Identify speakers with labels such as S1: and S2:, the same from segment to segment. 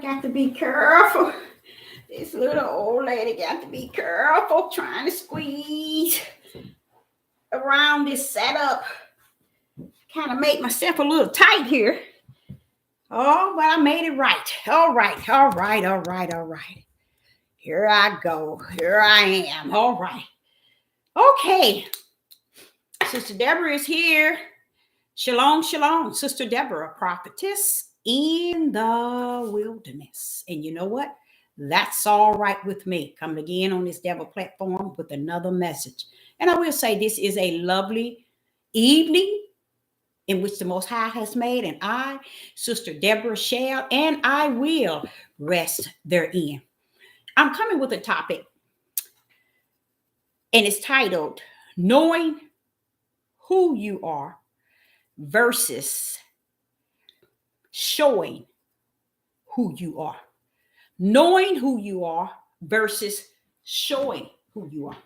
S1: got to be careful. This little old lady got to be careful trying to squeeze around this setup. Kind of made myself a little tight here. Oh, but I made it right. All right, all right, all right, all right. Here I go. Here I am. All right. Okay. Sister Deborah is here. Shalom, shalom. Sister Deborah, prophetess in the wilderness. And you know what? That's all right with me. Coming again on this Devil platform with another message. And I will say this is a lovely evening in which the Most High has made, and I, Sister Deborah, shall and I will rest therein. I'm coming with a topic, and it's titled Knowing Who You Are versus Showing Who You Are. Knowing who you are versus showing who you are.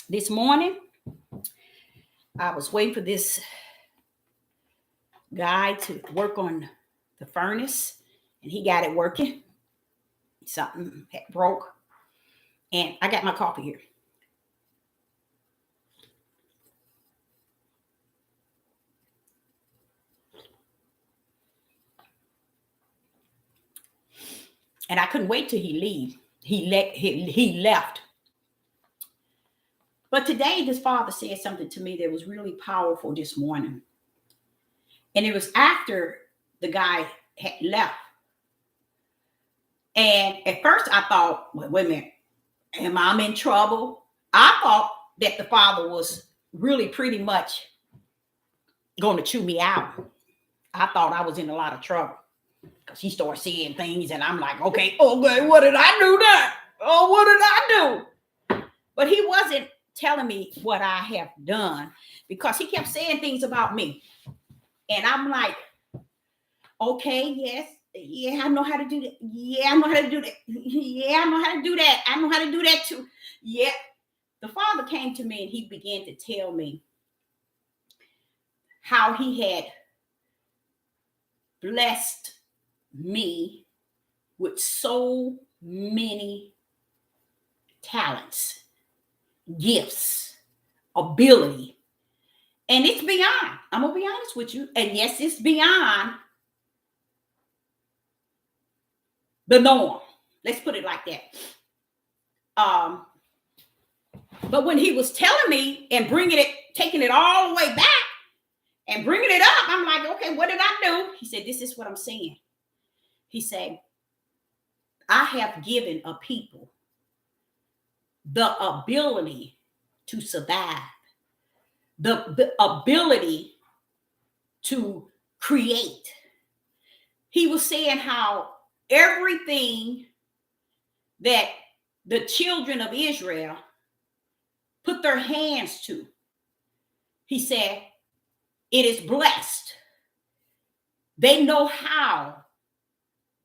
S1: This morning, I was waiting for this guy to work on the furnace, and he got it working. Something had broke, and I got my coffee here. And I couldn't wait till he leave. He left. But today, this father said something to me that was really powerful this morning. And it was after the guy had left. And at first I thought, well, wait a minute, am I in trouble? I thought that the father was really pretty much going to chew me out. I thought I was in a lot of trouble because he started seeing things and I'm like, okay, what did I do now? Oh, what did I do? But he wasn't telling me what I have done because he kept saying things about me. And I'm like, okay, yes. Yeah, I know how to do that. Yeah, I know how to do that. Yeah, I know how to do that. I know how to do that too. Yeah. The father came to me and he began to tell me how he had blessed me with so many talents, gifts, ability. And it's beyond. I'm going to be honest with you. And yes, it's beyond the norm. Let's put it like that. But when he was telling me and taking it all the way back and bringing it up, I'm like, okay, what did I do? He said, this is what I'm saying. He said, I have given a people the ability to survive, the ability to create. He was saying how everything that the children of Israel put their hands to, he said, it is blessed. They know how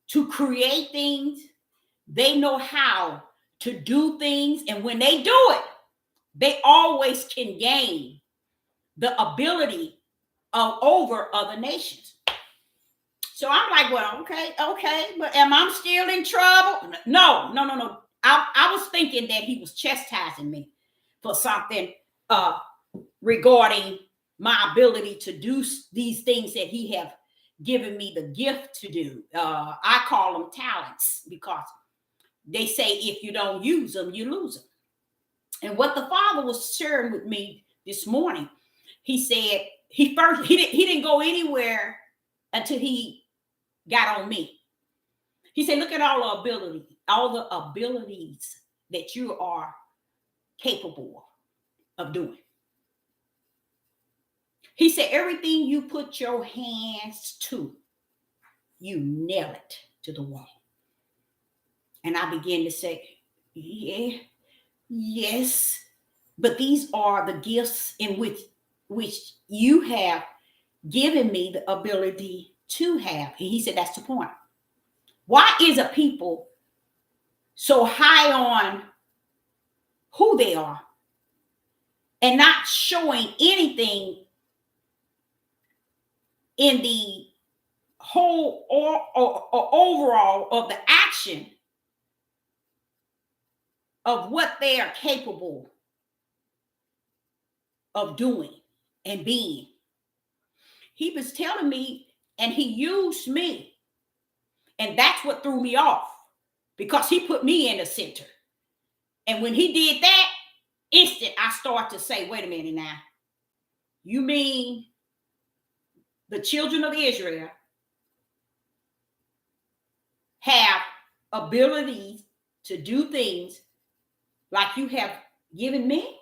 S1: to create things. They know how to do things. And when they do it, they always can gain the ability of over other nations. So I'm like, well, okay, but am I still in trouble? No. I was thinking that he was chastising me for something regarding my ability to do these things that he have given me the gift to do. I call them talents because they say if you don't use them, you lose them. And what the father was sharing with me this morning, he said he didn't go anywhere until he got on me. He said, look at all the abilities that you are capable of doing. He said, everything you put your hands to, you nail it to the wall. And I began to say, yeah, yes, but these are the gifts in which you have given me the ability to have. And he said, that's the point. Why is a people so high on who they are and not showing anything in the whole or overall of the action of what they are capable of doing and being. He was telling me, and he used me. And that's what threw me off, because he put me in the center. And when he did that, instant, I start to say, wait a minute now. You mean the children of Israel have abilities to do things like you have given me?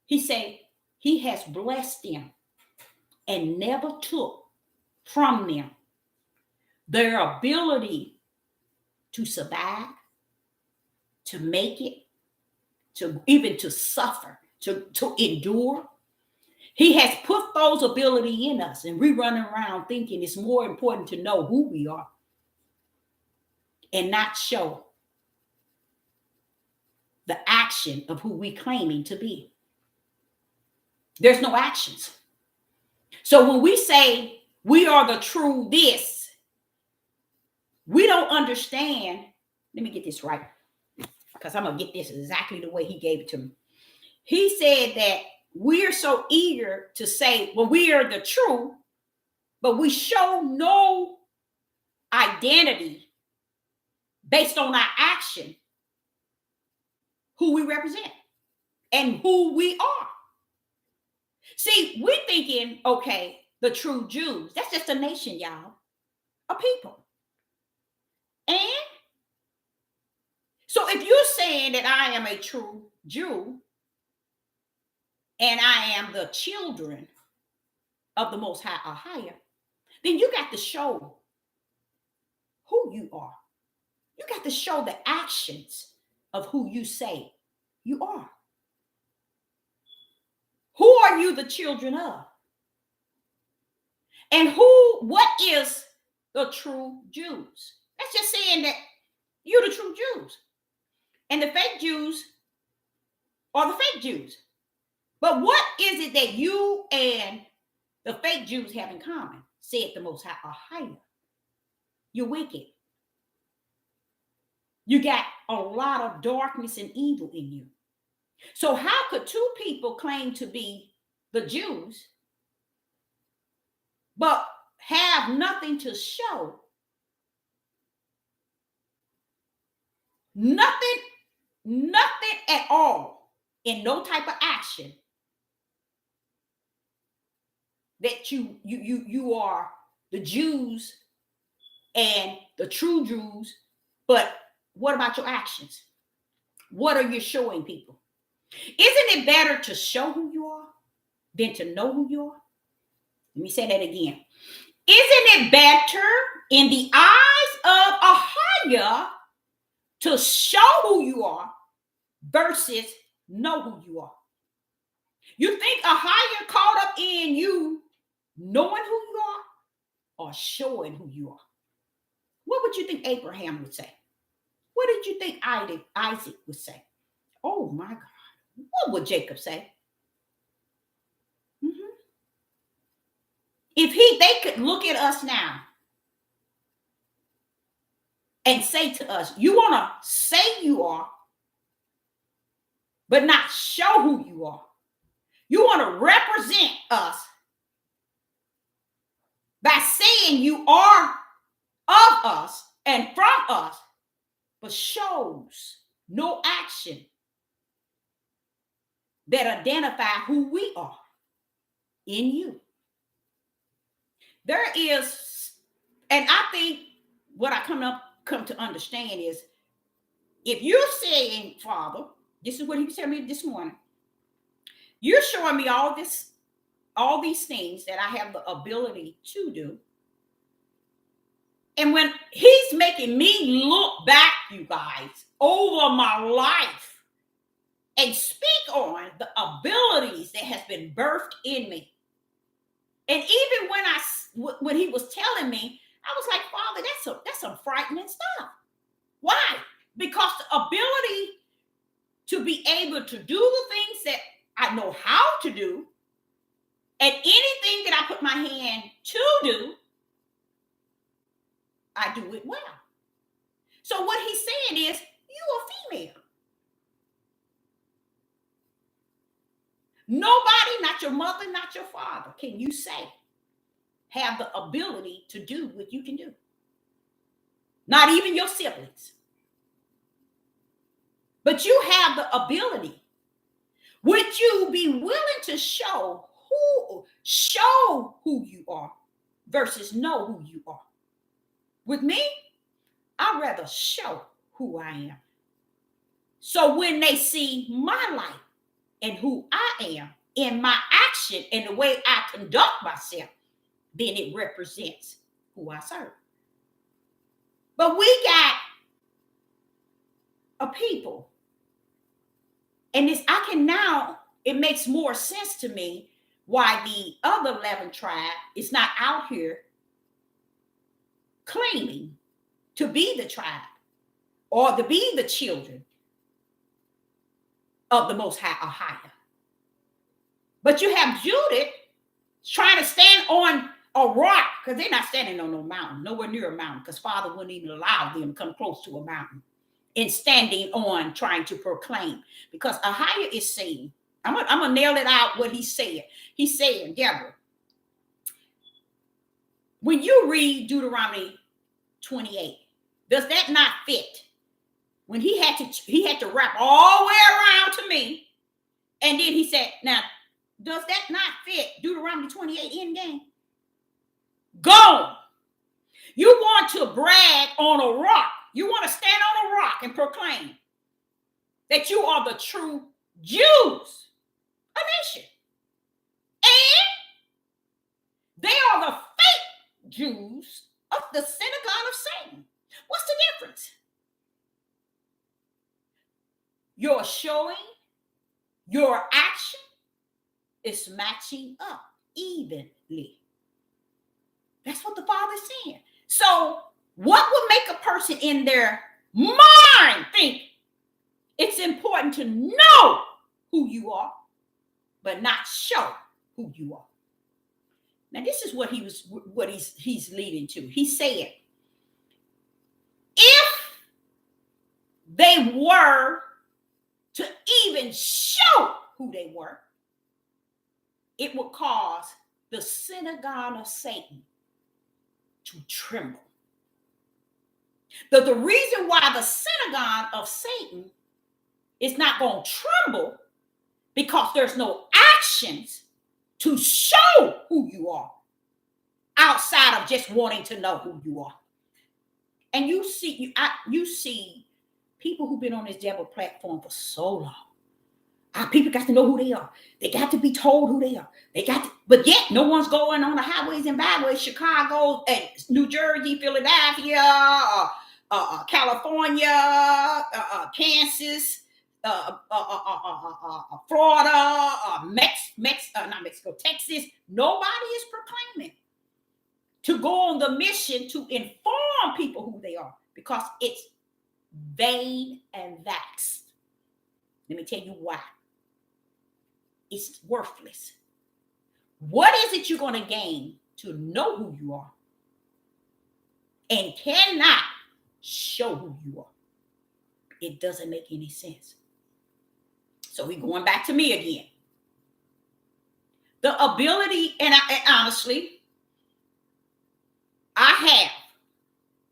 S1: He said he has blessed them and never took from them their ability to survive, to make it, to even to suffer, to endure. He has put those ability in us, and we running around thinking it's more important to know who we are and not show the action of who we claiming to be. There's no actions. So when we say we are the true this, we don't understand. Let me get this right, because I'm going to get this exactly the way he gave it to me. He said that we're so eager to say, well, we are the true, but we show no identity based on our action, who we represent and who we are. See, we're thinking, okay, the true Jews, that's just a nation, y'all, a people. And so if you're saying that I am a true Jew and I am the children of the Most High or higher, then you got to show who you are. You got to show the actions of who you say you are. Who are you the children of? And what is the true Jews? That's just saying that you're the true Jews. And the fake Jews are the fake Jews. But what is it that you and the fake Jews have in common? Said the Most High or higher. You're wicked. You got a lot of darkness and evil in you. So how could two people claim to be the Jews but have nothing to show? Nothing at all, in no type of action that you are the Jews and the true Jews. But what about your actions? What are you showing people? Isn't it better to show who you are than to know who you are? Let me say that again. Isn't it better in the eyes of a higher to show who you are versus know who you are? You think a higher caught up in you knowing who you are or showing who you are? What would you think Abraham would say? What did you think Isaac would say? Oh my God. What would Jacob say? Mm-hmm. If they could look at us now and say to us, you want to say you are, but not show who you are. You want to represent us by saying you are of us and from us, but shows no action that identify who we are in you. There is, and I think what I come to understand is, if you're saying, Father, this is what he was telling me this morning, you're showing me all these things that I have the ability to do. And when he's making me look back, you guys, over my life and speak on the abilities that has been birthed in me. And even when he was telling me, I was like, Father, that's some frightening stuff. Why? Because the ability to be able to do the things that I know how to do, and anything that I put my hand to do, I do it well. So what he's saying is, you a female. Nobody, not your mother, not your father, can you say have the ability to do what you can do. Not even your siblings. But you have the ability. Would you be willing to show who you are versus know who you are? With me, I'd rather show who I am. So when they see my life and who I am in my action and the way I conduct myself, then it represents who I serve. But we got a people, and it makes more sense to me why the other 11 tribe is not out here claiming to be the tribe or to be the children of the Most High or higher. But you have Judith trying to stand on a rock, because they're not standing on no mountain, nowhere near a mountain, because Father wouldn't even allow them to come close to a mountain, and standing on trying to proclaim, because Ahiah is saying, I'm gonna nail it out what he said. He's saying, Deborah, when you read Deuteronomy 28, does that not fit? When he had to wrap all the way around to me, and then he said, now, does that not fit Deuteronomy 28 in game? Go. You want to brag on a rock. You want to stand on a rock and proclaim that you are the true Jews, a nation. And they are the fake Jews of the synagogue of Satan. What's the difference? Your showing, your action is matching up evenly. That's what the Father's saying. So what would make a person in their mind think it's important to know who you are, but not show who you are? Now, this is what he's leading to. He said, if they were to even show who they were, it would cause the synagogue of Satan to tremble. The reason why the synagogue of Satan is not going to tremble, because there's no actions to show who you are outside of just wanting to know who you are. And you see people who've been on this devil platform for so long. Our people got to know who they are. They got to be told who they are. But yet no one's going on the highways and byways, Chicago, and New Jersey, Philadelphia, California, Kansas, Florida, not Mexico, Texas. Nobody is proclaiming to go on the mission to inform people who they are, because it's vain and vexed. Let me tell you why. It's worthless. What is it you're going to gain to know who you are and cannot show who you are? It doesn't make any sense. So we're going back to me again. The ability, and honestly, I have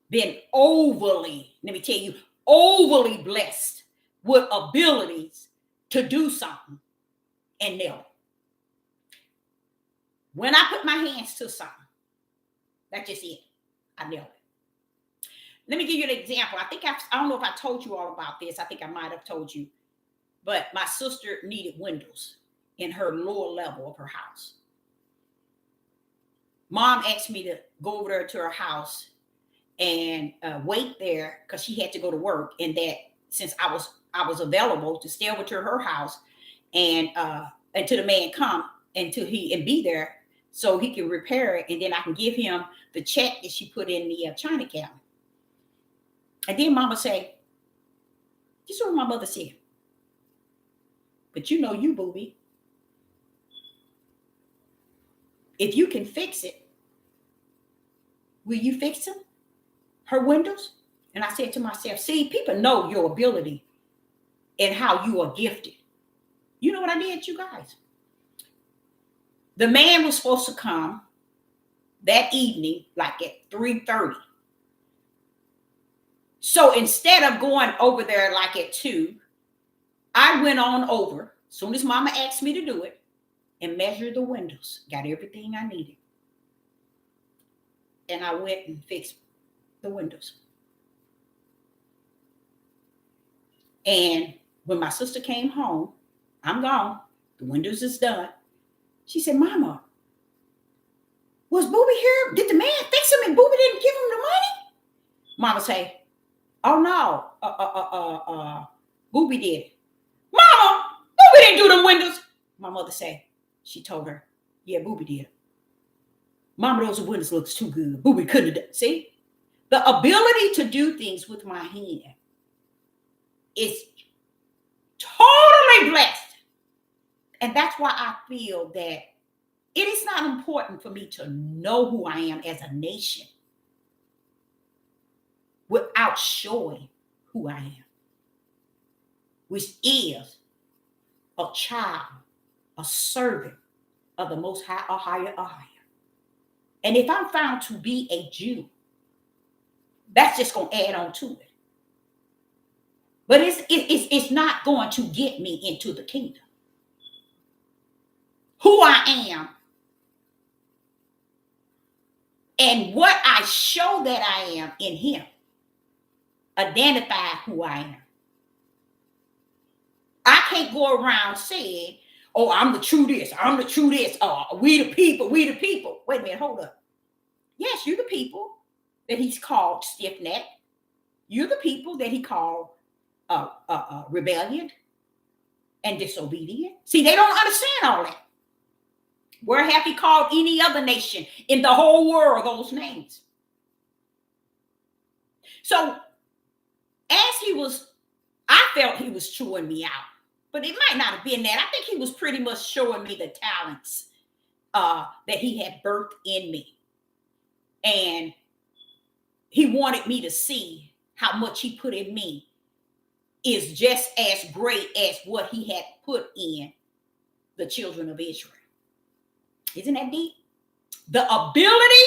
S1: been overly blessed with abilities to do something and nail it. When I put my hands to something, that's just it. I nail it. Let me give you an example. I don't know if I told you all about this. I think I might have told you. But my sister needed windows in her lower level of her house. Mom asked me to go over there to her house and wait there, because she had to go to work, and that since I was available to stay over to her house and until the man come and be there so he can repair it, and then I can give him the check that she put in the china cabinet. And then Mama say, this is what my mother said. But you know you, booby. If you can fix it, will you fix them? her windows. And I said to myself, see, people know your ability and how you are gifted. You know what I did, you guys? The man was supposed to come that evening, like at 3:30. So instead of going over there like at 2, I went on over, as soon as mama asked me to do it, and measured the windows. Got everything I needed. And I went and fixed the windows. And when my sister came home, I'm gone. The windows is done. She said, Mama, was Booby here? Did the man fix him and Booby didn't give him the money? Mama say, oh no, Booby did. Mama, Booby didn't do them windows. My mother say, she told her, yeah, Booby did. Mama, those windows looks too good. Booby couldn't have done. See, the ability to do things with my hand is totally blessed. And that's why I feel that it is not important for me to know who I am as a nation without showing who I am, which is a child, a servant of the Most High, a higher. And if I'm found to be a Jew, that's just going to add on to it. But it's not going to get me into the kingdom. Who I am and what I show that I am in him identify who I am. I can't go around saying, oh, I'm the true this, I'm the true this. We the people. Wait a minute, hold up. Yes, you're the people that he's called stiff-necked. You're the people that he called rebellion and disobedient. See, they don't understand all that. Where have he called any other nation in the whole world those names? So as I felt he was chewing me out, but it might not have been that. I think he was pretty much showing me the talents that he had birthed in me. And he wanted me to see how much he put in me is just as great as what he had put in the children of Israel. Isn't that deep? The ability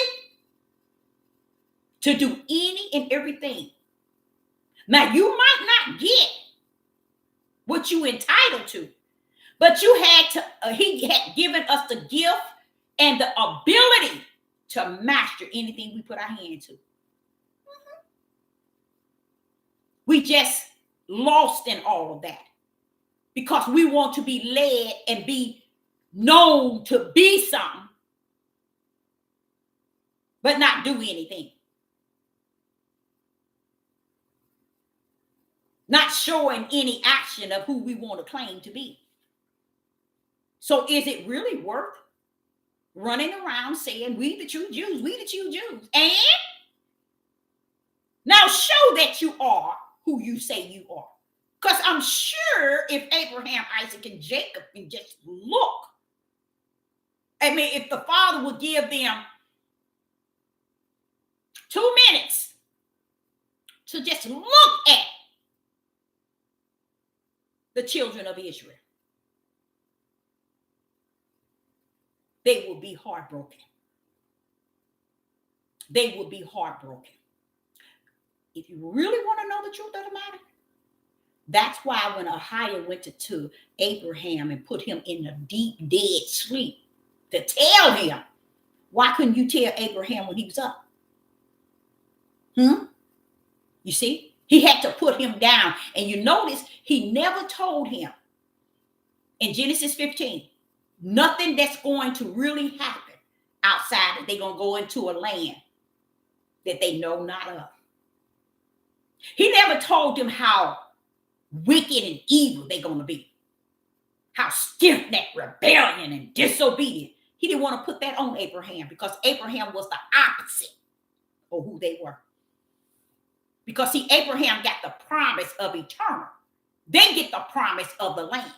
S1: to do any and everything. Now, you might not get what you entitled to, but he had given us the gift and the ability to master anything we put our hand to. We just lost in all of that because we want to be led and be known to be something, but not do anything. Not showing any action of who we want to claim to be. So is it really worth running around saying, we the true Jews, we the true Jews? And now show that you are who you say you are. Because I'm sure if Abraham, Isaac, and Jacob can just look, I mean, if the Father would give them 2 minutes to just look at the children of Israel, they will be heartbroken. They will be heartbroken. If you really want to know the truth of the matter, that's why when Ahiah went to Abraham and put him in a deep, dead sleep, to tell him, why couldn't you tell Abraham when he was up? You see, he had to put him down. And you notice he never told him in Genesis 15, nothing that's going to really happen outside that they're going to go into a land that they know not of. He never told them how wicked and evil they're going to be. How stiff-necked, rebellion, and disobedient. He didn't want to put that on Abraham because Abraham was the opposite of who they were. Because see, Abraham got the promise of eternal. They get the promise of the land.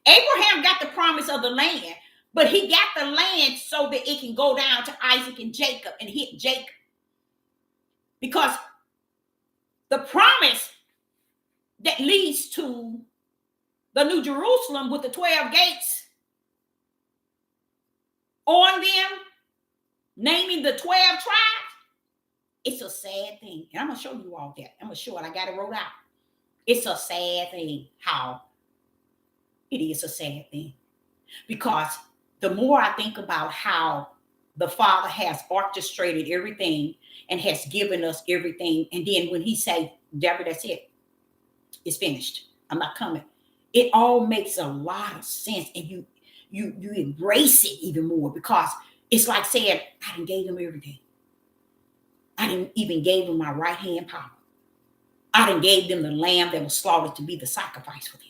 S1: Abraham got the promise of the land, but he got the land so that it can go down to Isaac and Jacob and hit Jacob. Because the promise that leads to the New Jerusalem with the 12 gates on them, naming the 12 tribes, it's a sad thing. And I'm going to show you all that. I'm going to show it. I got it wrote out. It's a sad thing how it is a sad thing. Because the more I think about how the Father has orchestrated everything and has given us everything, and then when he say, Deborah, that's it. It's finished. I'm not coming. It all makes a lot of sense, and you embrace it even more, because it's like saying, I done gave them everything. I didn't even gave them my right hand power. I done gave them the lamb that was slaughtered to be the sacrifice for them.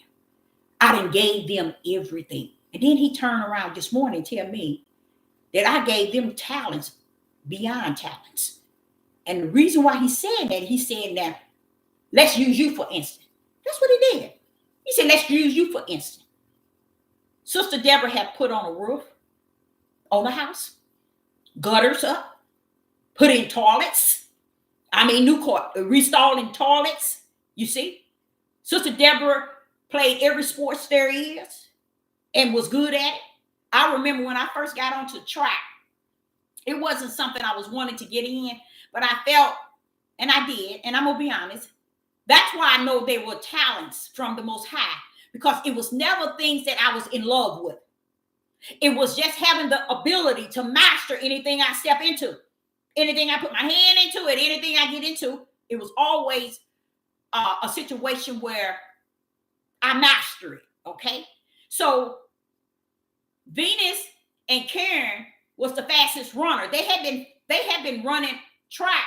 S1: I done gave them everything. And then he turned around this morning and tell me that I gave them talents beyond talents. And the reason why he said that, let's use you for instance. That's what he did. He said, let's use you for instance. Sister Deborah had put on a roof on the house, gutters up, put in toilets. Reinstalling toilets. You see? Sister Deborah played every sports there is and was good at it. I remember when I first got onto track, it wasn't something I was wanting to get in, but I felt, and I did, and I'm going to be honest, that's why I know they were talents from the Most High, because it was never things that I was in love with. It was just having the ability to master anything I step into. Anything I put my hand into it, anything I get into, it was always a situation where I master it, okay? So Venus and Karen was the fastest runner. They had been running track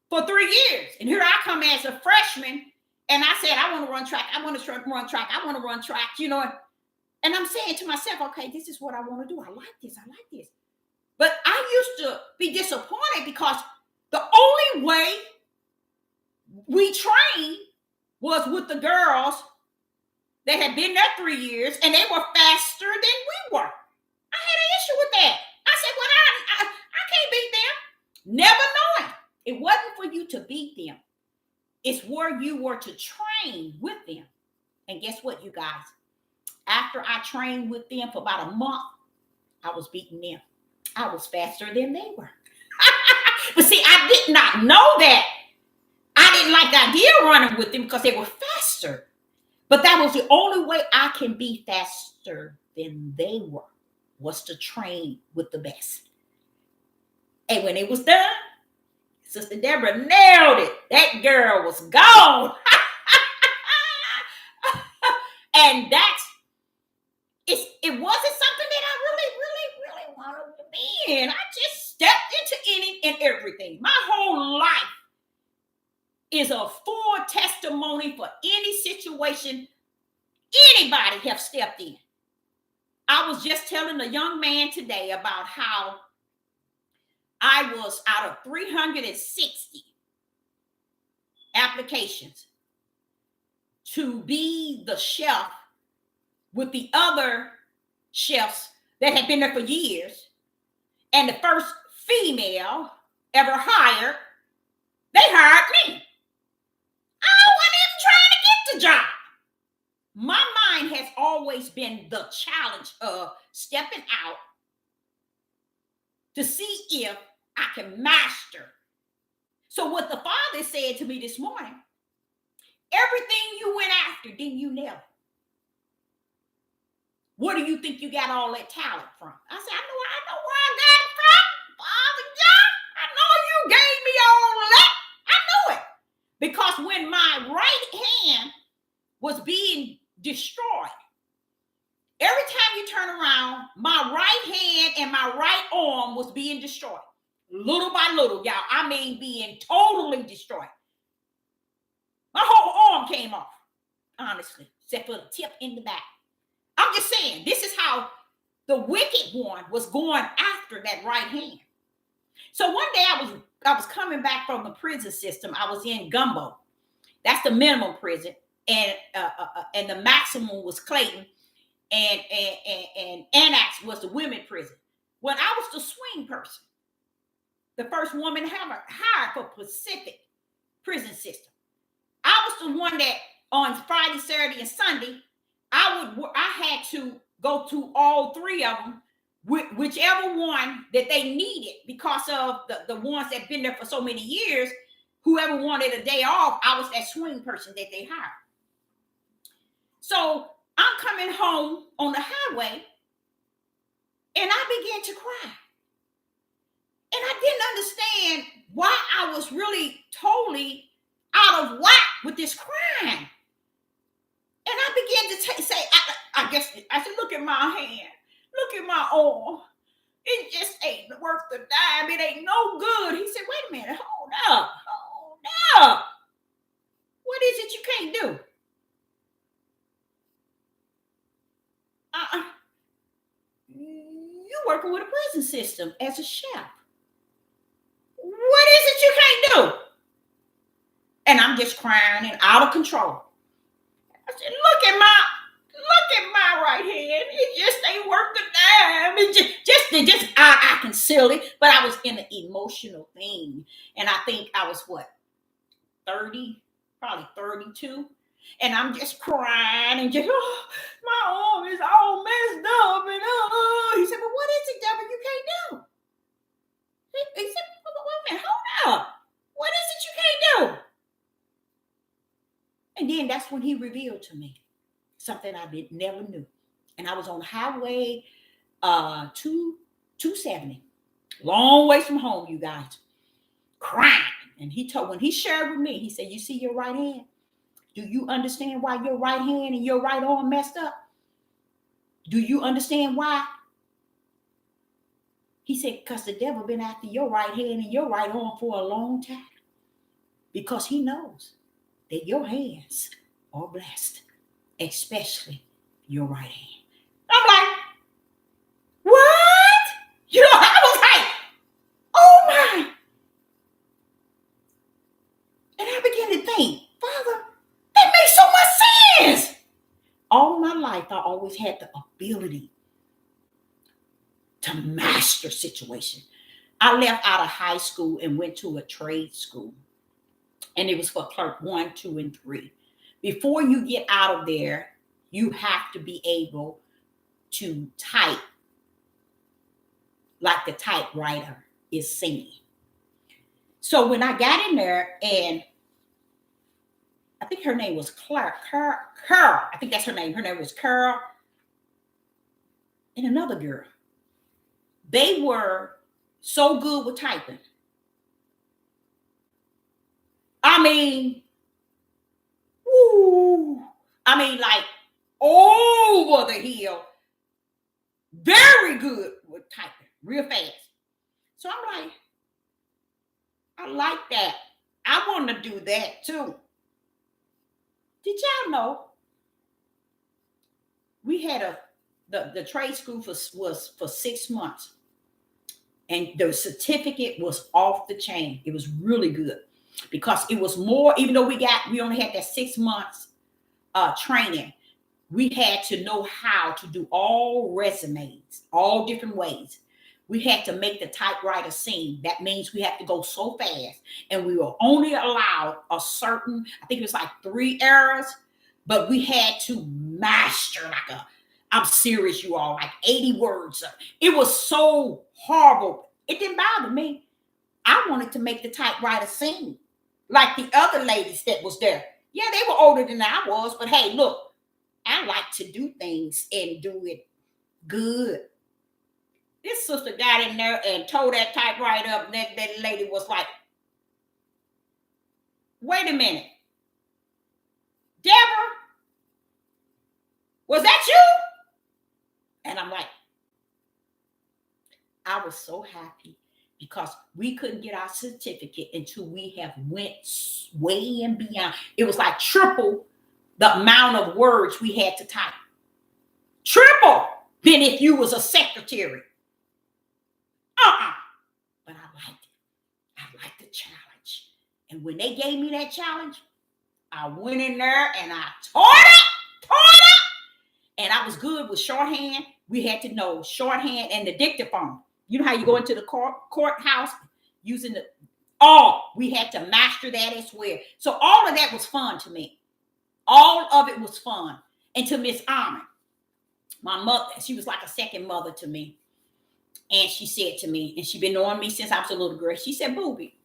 S1: for 3 years. And here I come as a freshman, and I said, I want to run track. I want to run track. I want to run track, you know. And I'm saying to myself, okay, this is what I want to do. I like this. I like this. But I used to be disappointed because the only way we trained was with the girls that had been there 3 years, and they were faster than we were. I had an issue with that. I said, well, I can't beat them. Never knowing. It wasn't for you to beat them. It's where you were to train with them. And guess what, you guys? After I trained with them for about a month, I was beating them. I was faster than they were. But see, I did not know that. I didn't like the idea of running with them because they were faster. But that was the only way I can be faster than they were, was to train with the best. And when it was done, Sister Deborah nailed it. That girl was gone. And it wasn't something that I really wanted to be in. I just stepped into any and everything. My whole life is a full testimony for any situation anybody have stepped in. I was just telling a young man today about how I was out of 360 applications to be the chef with the other chefs that had been there for years, and the first female ever hired, they hired me. I wasn't even trying to get the job. My mind has always been the challenge of stepping out to see if I can master. So what the Father said to me this morning, everything you went after, didn't you nail it? Where do you think you got all that talent from? I said, I know where I got it from. Father John, I know you gave me all that. I knew it. Because when my right hand was being destroyed, every time you turn around, my right hand and my right arm was being destroyed. Little by little, y'all. I mean, being totally destroyed. My whole arm came off, honestly, except for the tip in the back. I'm just saying, this is how the wicked one was going after that right hand. So one day I was coming back from the prison system. I was in Gumbo. That's the minimum prison. And the maximum was Clayton. And Annex was the women prison. When I was the swing person, the first woman hired for Pacific prison system. I was the one that on Friday, Saturday, and Sunday, I had to go to all three of them, whichever one that they needed, because of the ones that been there for so many years. Whoever wanted a day off, I was that swing person that they hired. So I'm coming home on the highway, and I began to cry. And I didn't understand why I was really totally out of whack with this crime. And I began to say, I guess, I said, look at my hand. Look at my arm. It just ain't worth the dime. It ain't no good. He said, wait a minute. Hold up. What is it you can't do? You're working with a prison system as a chef. What is it you can't do? And I'm just crying and out of control. I said, look at my right hand. It just ain't worth the dime. It just I can silly, but I was in an emotional thing. And I think I was 30, probably 32. And I'm just crying and just, my arm is all messed up. And he said, well, what is it, Deborah, you can't do? He said, wait a minute, hold up. What is it you can't do? And then that's when he revealed to me something I never knew. And I was on Highway 270, long way from home, you guys, crying. And when he shared with me, he said, you see your right hand? Do you understand why your right hand and your right arm messed up? Do you understand why? He said, because the devil been after your right hand and your right arm for a long time. Because he knows that your hands are blessed, especially your right hand. I'm like, what? I was like, oh my. And I began to think, Father, that makes so much sense. All my life, I always had the ability to master situation. I left out of high school and went to a trade school. And it was for clerk 1, 2, and 3. Before you get out of there, you have to be able to type like the typewriter is singing. So when I got in there, and I think her name was Carl. I think that's her name. Her name was Carl. And another girl. They were so good with typing. I mean, like over the hill. Very good with typing, real fast. So I'm like, I like that. I want to do that too. Did y'all know we had the trade school was for 6 months, and the certificate was off the chain. It was really good because it was more. Even though we only had that 6 months training, we had to know how to do all resumes, all different ways. We had to make the typewriter sing. That means we had to go so fast, and we were only allowed a certain, I think it was like 3 errors, but we had to master I'm serious, you all, like 80 words. It was so horrible. It didn't bother me. I wanted to make the typewriter sing like the other ladies that was there. Yeah, they were older than I was, but hey, look, I like to do things and do it good. This sister got in there and tore that typewriter up, and that lady was like, wait a minute. Deborah, was that you? And I'm like, I was so happy because we couldn't get our certificate until we have went way and beyond. It was like triple the amount of words we had to type. Triple than if you was a secretary. But I liked it. I liked the challenge. And when they gave me that challenge, I went in there and I tore it up. And I was good with shorthand. We had to know shorthand and the dictaphone. You know how you go into the courthouse using the, all. We had to master that as well. So all of that was fun to me. All of it was fun. And to Miss Almond, my mother, she was like a second mother to me. And she said to me, and she'd been knowing me since I was a little girl, she said, Booby,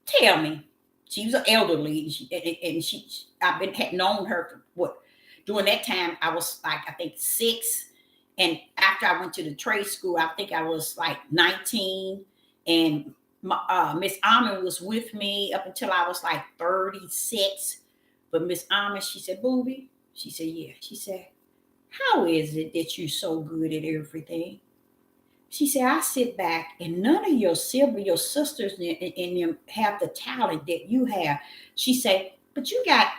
S1: tell me. She was an elderly, and had known her for what? During that time, I was like, I think 6. And after I went to the trade school, I think I was like 19. And Miss Almond was with me up until I was like 36. But Miss Almond, she said, Booby, she said, yeah. She said, how is it that you're so good at everything? She said, I sit back and none of your siblings, your sisters and them have the talent that you have. She said, but you got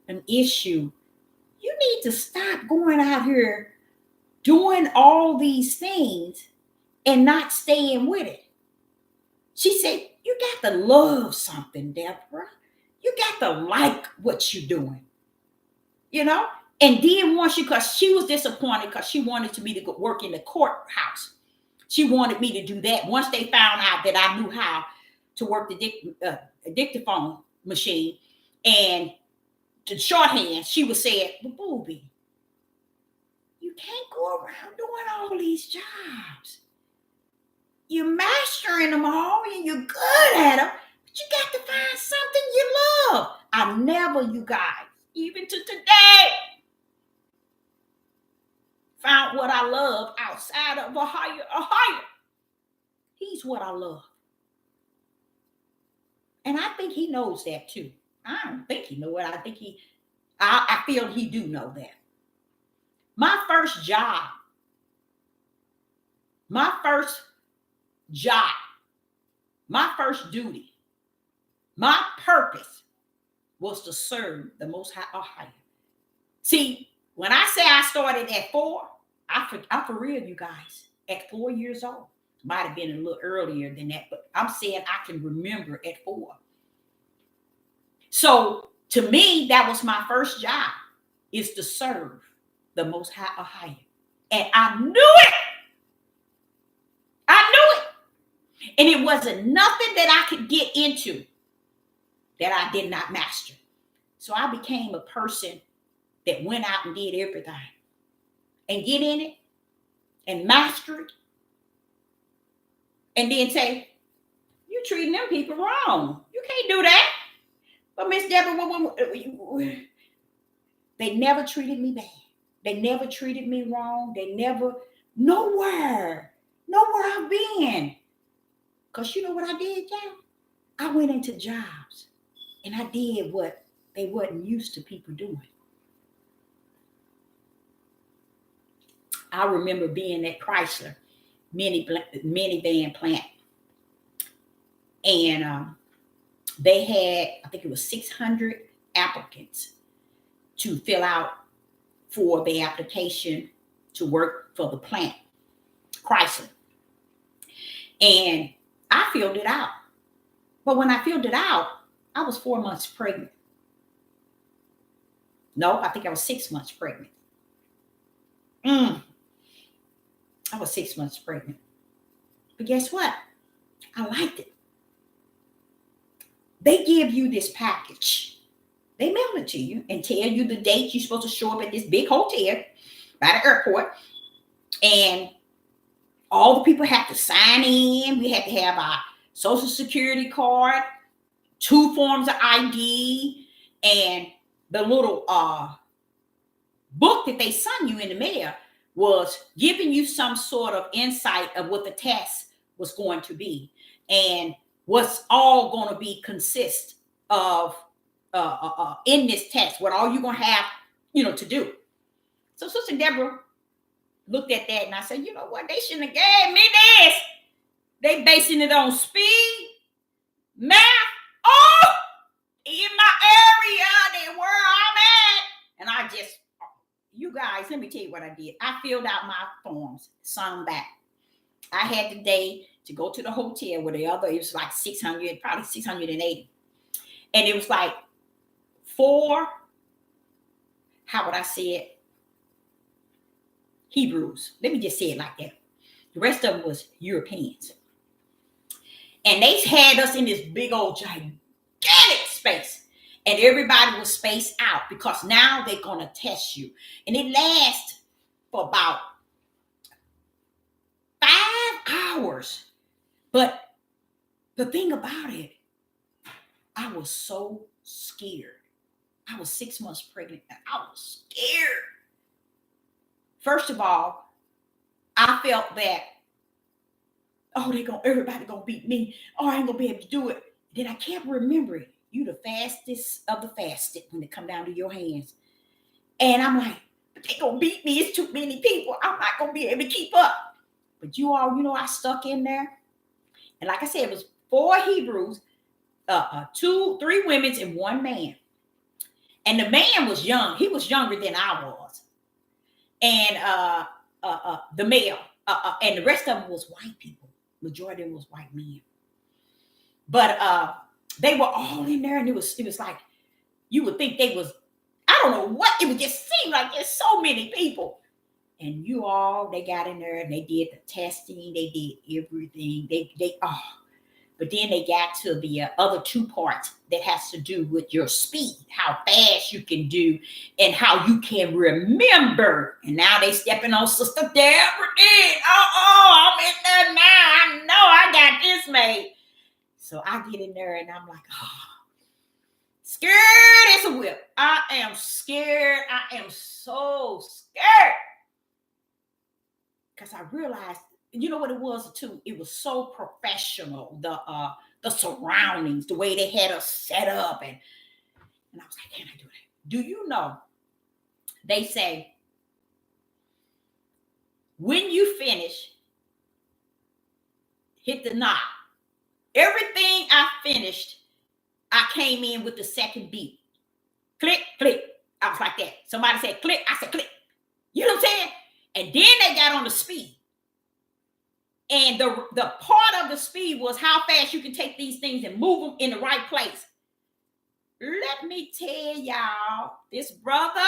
S1: an issue. You need to stop going out here doing all these things and not staying with it. She said, you got to love something, Deborah. You got to like what you're doing, you know? And then once because she was disappointed because she wanted me to go work in the courthouse. She wanted me to do that. Once they found out that I knew how to work the dictaphone machine and the shorthand, she would say, well, Booby, you can't go around doing all these jobs. You're mastering them all and you're good at them, but you got to find something you love. I never, you guys, even to today, found what I love outside of a higher. He's what I love. And I think he knows that too. I don't think he knows it. I feel he do know that. My first job, my first duty, my purpose was to serve the Most High. See, when I say I started at 4, I'm for real, you guys. At 4 years old, might have been a little earlier than that, but I'm saying I can remember at 4. So to me, that was my first job, is to serve the Most High. And I knew it. And it wasn't nothing that I could get into that I did not master. So I became a person that went out and did everything and get in it and master it. And then say, you're treating them people wrong. You can't do that. But Miss Deborah, they never treated me bad. They never treated me wrong. They never, nowhere I've been. Because you know what I did, y'all? I went into jobs and I did what they wasn't used to people doing. I remember being at Chrysler minivan plant. And they had, I think it was 600 applicants to fill out for the application to work for the plant, Chrysler. And I filled it out. But when I filled it out, I was 4 months pregnant. No, I think I was 6 months pregnant. I was 6 months pregnant. But guess what? I liked it. They give you this package. They mail it to you and tell you the date you're supposed to show up at this big hotel by the airport. And all the people have to sign in. We had to have our social security card, 2 forms of ID, and the little book that they sent you in the mail was giving you some sort of insight of what the test was going to be and what's all going to be consist of in this test, what all you're going to have, to do. So Sister Deborah looked at that and I said, you know what? They shouldn't have gave me this. They basing it on speed, math, in my area, they where I'm at. And I just, you guys, let me tell you what I did. I filled out my forms, sung back. I had the day to go to the hotel where it was like 600, probably 680. And it was like 4, how would I say it? Hebrews. Let me just say it like that. The rest of them was Europeans. And they had us in this big old gigantic space. And everybody was spaced out because now they're going to test you. And it lasts for about 5 hours. But the thing about it, I was so scared. I was 6 months pregnant and I was scared. First of all, I felt that, oh, everybody gonna beat me. Oh, I ain't gonna be able to do it. Then I kept remembering, you the fastest of the fasted when it come down to your hands. And I'm like, but they gonna beat me. It's too many people. I'm not gonna be able to keep up. But you all, I stuck in there. And like I said, it was 4 Hebrews, 3 women and 1 man. And the man was young. He was younger than I was. And the male, and the rest of them was white people. Majority of them was white men. But they were all in there, and it was like you would think they was, I don't know what, it would just seem like there's so many people. And they got in there and they did the testing, they did everything. But then they got to the other 2 parts that has to do with your speed, how fast you can do, and how you can remember. And now they stepping on Sister Deborah. I'm in there now. I know I got this made. So I get in there and I'm like, scared as a whip. I am scared. I am so scared. Because I realized, you know what it was too? It was so professional. The surroundings, the way they had us set up, and I was like, can I do that? Do you know? They say when you finish, hit the knob. Everything I finished, I came in with the second beat. Click, click. I was like that. Somebody said click. I said click. You know what I'm saying? And then they got on the speed. And the part of the speed was how fast you can take these things and move them in the right place. Let me tell y'all, this brother,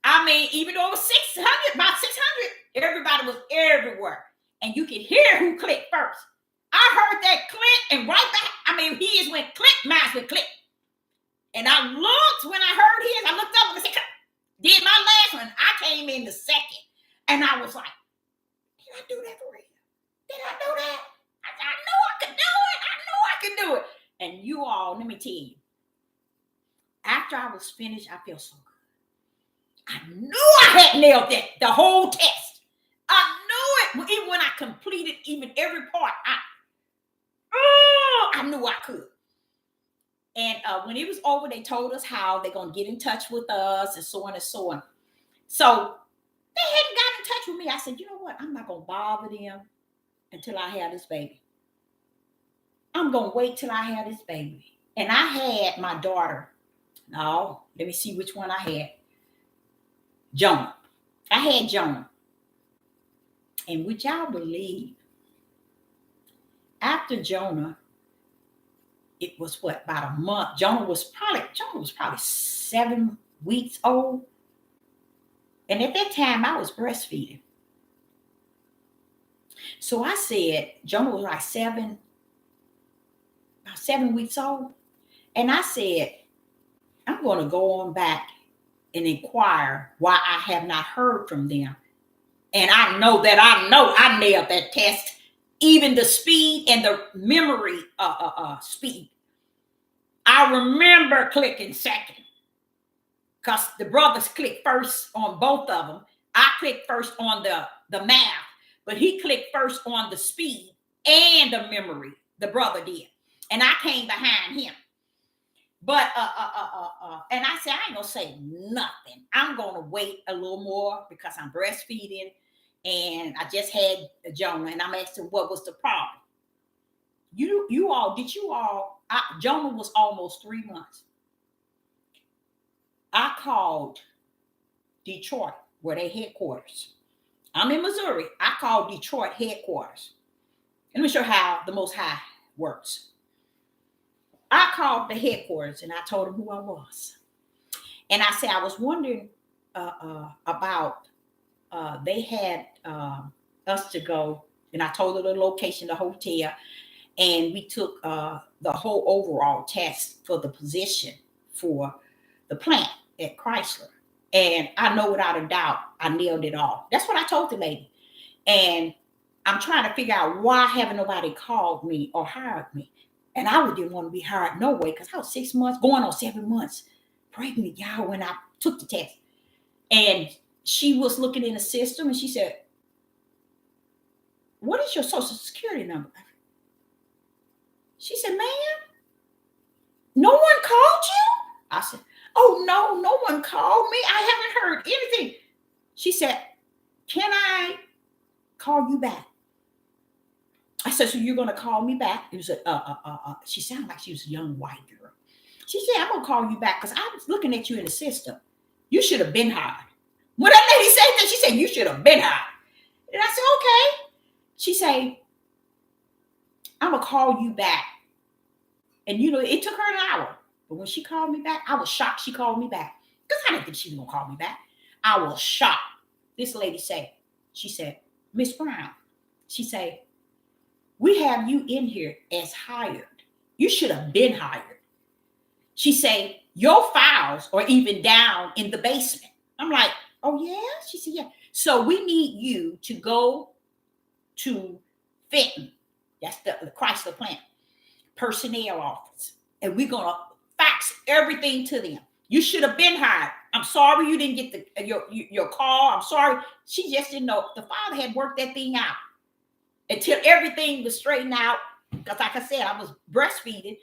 S1: I mean, even though it was 600, about 600, everybody was everywhere. And you could hear who clicked first. I heard that click and right back. I mean, his went click, mine went click. And I looked when I heard his, I looked up and I said, click. Did my last one. I came in the second. And I was like, did I do that for real? Did I do that? I knew I could do it. I knew I could do it. And you all, let me tell you, after I was finished, I felt so good. I knew I had nailed that, the whole test. I knew it. Even when I completed even every part, I knew I could. And when it was over, they told us how they're going to get in touch with us and so on and so on. So they hadn't got in touch with me. I said, you know what? I'm not going to bother them until I have this baby. I'm going to wait till I have this baby. And I had my daughter. No, let me see which one I had. Jonah. I had Jonah. And would y'all believe, after Jonah, it was about a month. Jonah was probably 7 weeks old. And at that time, I was breastfeeding. So I said, Jonah was like about 7 weeks old. And I said, I'm going to go on back and inquire why I have not heard from them. And I know I nailed that test. Even the speed and the memory speed. I remember clicking second. Because the brothers clicked first on both of them. I clicked first on the math. But he clicked first on the speed and the memory. The brother did. And I came behind him. But, and I said, I ain't going to say nothing. I'm going to wait a little more because I'm breastfeeding. And I just had Jonah, and I'm asking what was the problem. Jonah was almost 3 months. I called Detroit, where they headquarters. I'm in Missouri. I called Detroit headquarters. And let me show you how the Most High works. I called the headquarters, and I told them who I was. And I said, I was wondering about, they had us to go And I told her the location, the hotel, and we took the whole overall test for the position for the plant at Chrysler. And I know without a doubt, I nailed it all. That's what I told the lady. And I'm trying to figure out why haven't nobody called me or hired me. And I didn't want to be hired no way, because I was 6 months, going on 7 months pregnant, y'all, when I took the test. And she was looking in the system and she said, "What is your social security number?" She said, "Ma'am, no one called you?" I said, "Oh, no, no one called me. I haven't heard anything." She said, "Can I call you back?" I said, "So you're going to call me back?" It was she sounded like she was a young white girl. She said, "I'm going to call you back because I was looking at you in the system. You should have been hired." When that lady said that, she said, "You should have been hired." And I said, "Okay." She said, "I'm going to call you back." And, it took her an hour. But when she called me back, I was shocked she called me back. Because I didn't think she was going to call me back. I was shocked. This lady she said, "Miss Brown," she said, "we have you in here as hired. You should have been hired." She said, "Your files are even down in the basement." I'm like, "Oh, yeah?" She said, "Yeah. So we need you to go to Fenton." That's the Chrysler plant personnel office. And we're going to fax everything to them. You should have been hired. I'm sorry you didn't get your call. I'm sorry. She just didn't know. The father had worked that thing out until everything was straightened out. Because like I said, I was breastfeeding,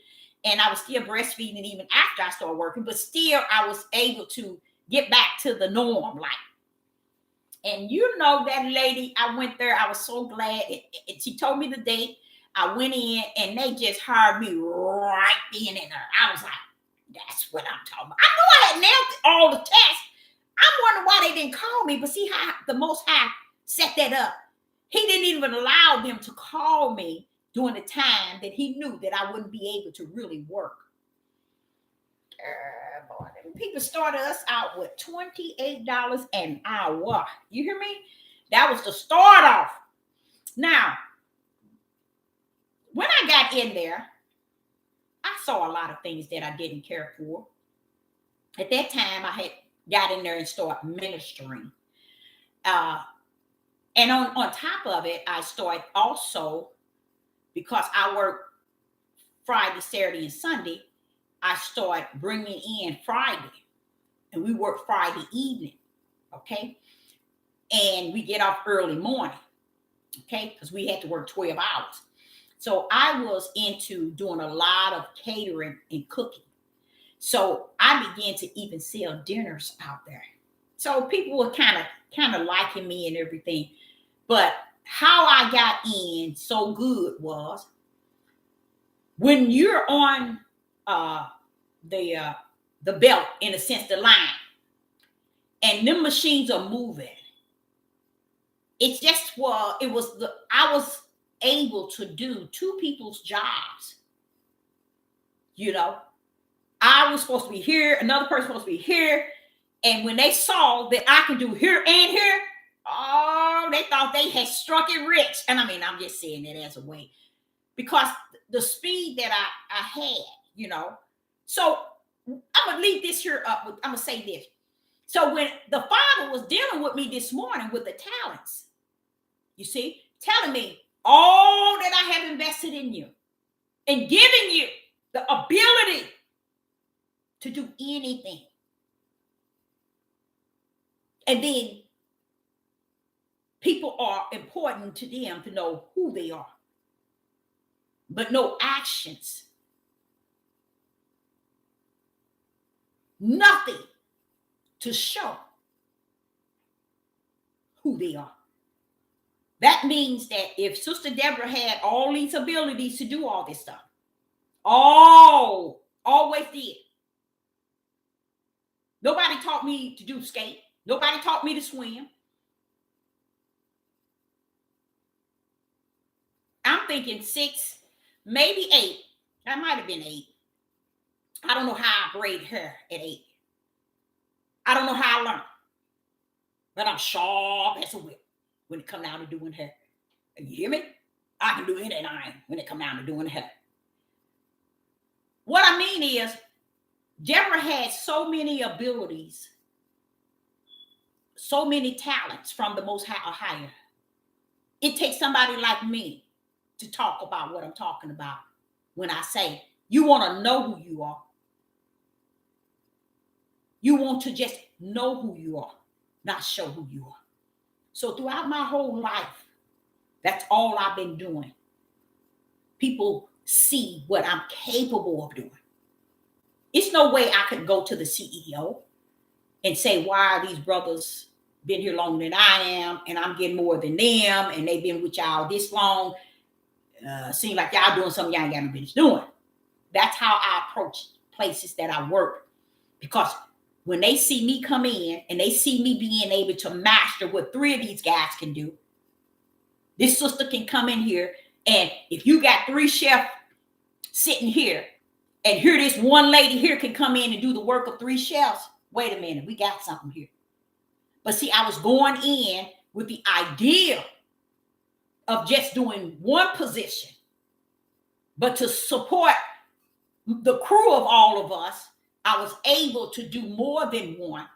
S1: and I was still breastfeeding even after I started working, but still I was able to get back to the norm. And that lady, I went there. I was so glad. She told me the date. I went in and they just hired me right then and there. I was like, that's what I'm talking about. I knew I had nailed all the tests. I'm wondering why they didn't call me, but see how the Most High set that up. He didn't even allow them to call me during the time that he knew that I wouldn't be able to really work. Boy, people started us out with $28 an hour. You hear me? That was the start off. Now, when I got in there, I saw a lot of things that I didn't care for. At that time, I had got in there and started ministering. And on top of it, I started also, because I work Friday, Saturday, and Sunday, I started bringing in Friday. And we work Friday evening, okay? And we get off early morning, okay? Because we had to work 12 hours. So I was into doing a lot of catering and cooking. So I began to even sell dinners out there. So people were kind of liking me and everything. But how I got in so good was, when you're on the belt, in a sense, the line, and them machines are moving, it's just I was able to do two people's jobs. I was supposed to be here, another person supposed to be here, and when they saw that I can do here and here, oh, they thought they had struck it rich. And I mean, I'm just saying that as a way, because the speed that I had, So I'm gonna leave this here up. I'm gonna say this. So when the Father was dealing with me this morning with the talents, you see, telling me all that I have invested in you and giving you the ability to do anything. And then people are important to them to know who they are, but no actions. Nothing to show who they are. That means that if Sister Deborah had all these abilities to do all this stuff, always did. Nobody taught me to do skate. Nobody taught me to swim. I'm thinking 6, maybe 8. That might have been 8. I don't know how I braid hair at 8. I don't know how I learned. But I'm sharp as a whip when it comes down to doing hair. You hear me? I can do anything when it come down to doing hell. What I mean is, Deborah had so many abilities, so many talents from the Most High. It takes somebody like me to talk about what I'm talking about when I say you want to know who you are. You want to just know who you are, not show who you are. So throughout my whole life, that's all I've been doing. People see what I'm capable of doing. It's no way I could go to the CEO and say, why are these brothers been here longer than I am, and I'm getting more than them, and they've been with y'all this long. Seems like y'all doing something y'all ain't got no business doing. That's how I approach places that I work. Because when they see me come in and they see me being able to master what 3 of these guys can do, this sister can come in here, and if you got 3 chefs sitting here, and here this one lady here can come in and do the work of 3 chefs, wait a minute, we got something here. But see, I was going in with the idea of just doing one position, but to support the crew of all of us, I was able to do more than one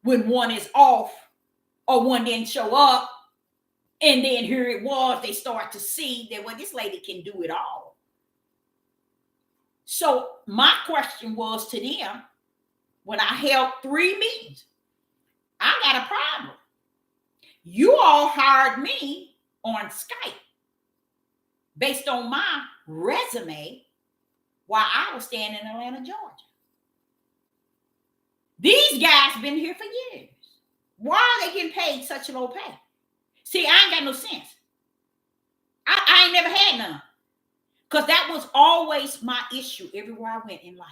S1: when one is off or one didn't show up. And then here it was, they start to see that, well, this lady can do it all. So my question was to them, when I held 3 meetings, I got a problem. You all hired me on Skype based on my resume while I was staying in Atlanta, Georgia. These guys been here for years. Why are they getting paid such low pay? See, I ain't got no sense. I ain't never had none. Because that was always my issue everywhere I went in life.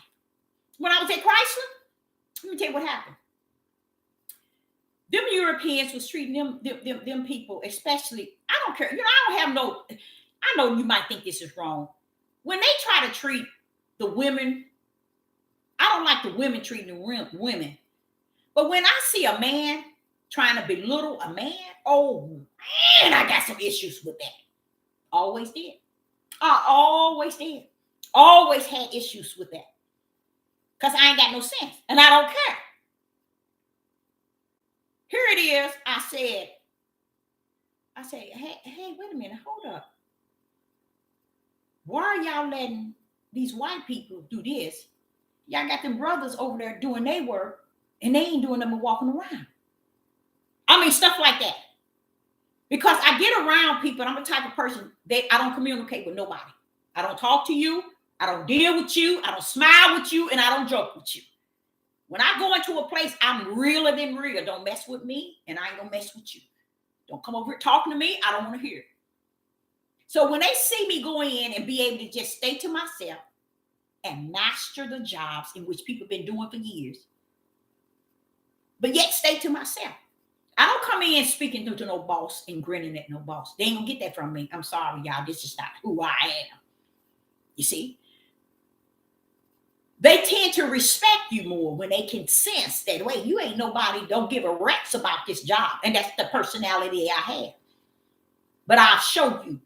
S1: When I was at Chrysler, let me tell you what happened. Them Europeans was treating them people, especially, I don't care. I know you might think this is wrong. When they try to treat the women, I don't like the women treating the women. But when I see a man trying to belittle a man, oh man, I got some issues with that. Always did. I always did. Always had issues with that. Because I ain't got no sense. And I don't care. Here it is. I said, hey, wait a minute, hold up. Why are y'all letting these white people do this? Y'all got them brothers over there doing their work, and they ain't doing them and walking around. I mean, stuff like that. Because I get around people, and I'm the type of person that I don't communicate with nobody. I don't talk to you. I don't deal with you. I don't smile with you, and I don't joke with you. When I go into a place, I'm realer than real. Don't mess with me, and I ain't gonna mess with you. Don't come over here talking to me. I don't want to hear it. So when they see me go in and be able to just stay to myself and master the jobs in which people have been doing for years, but yet stay to myself. I don't come in speaking to no boss and grinning at no boss. They ain't gonna get that from me. I'm sorry, y'all. This is not who I am. You see? They tend to respect you more when they can sense that, wait, you ain't nobody, don't give a rat's about this job. And that's the personality I have. But I'll show you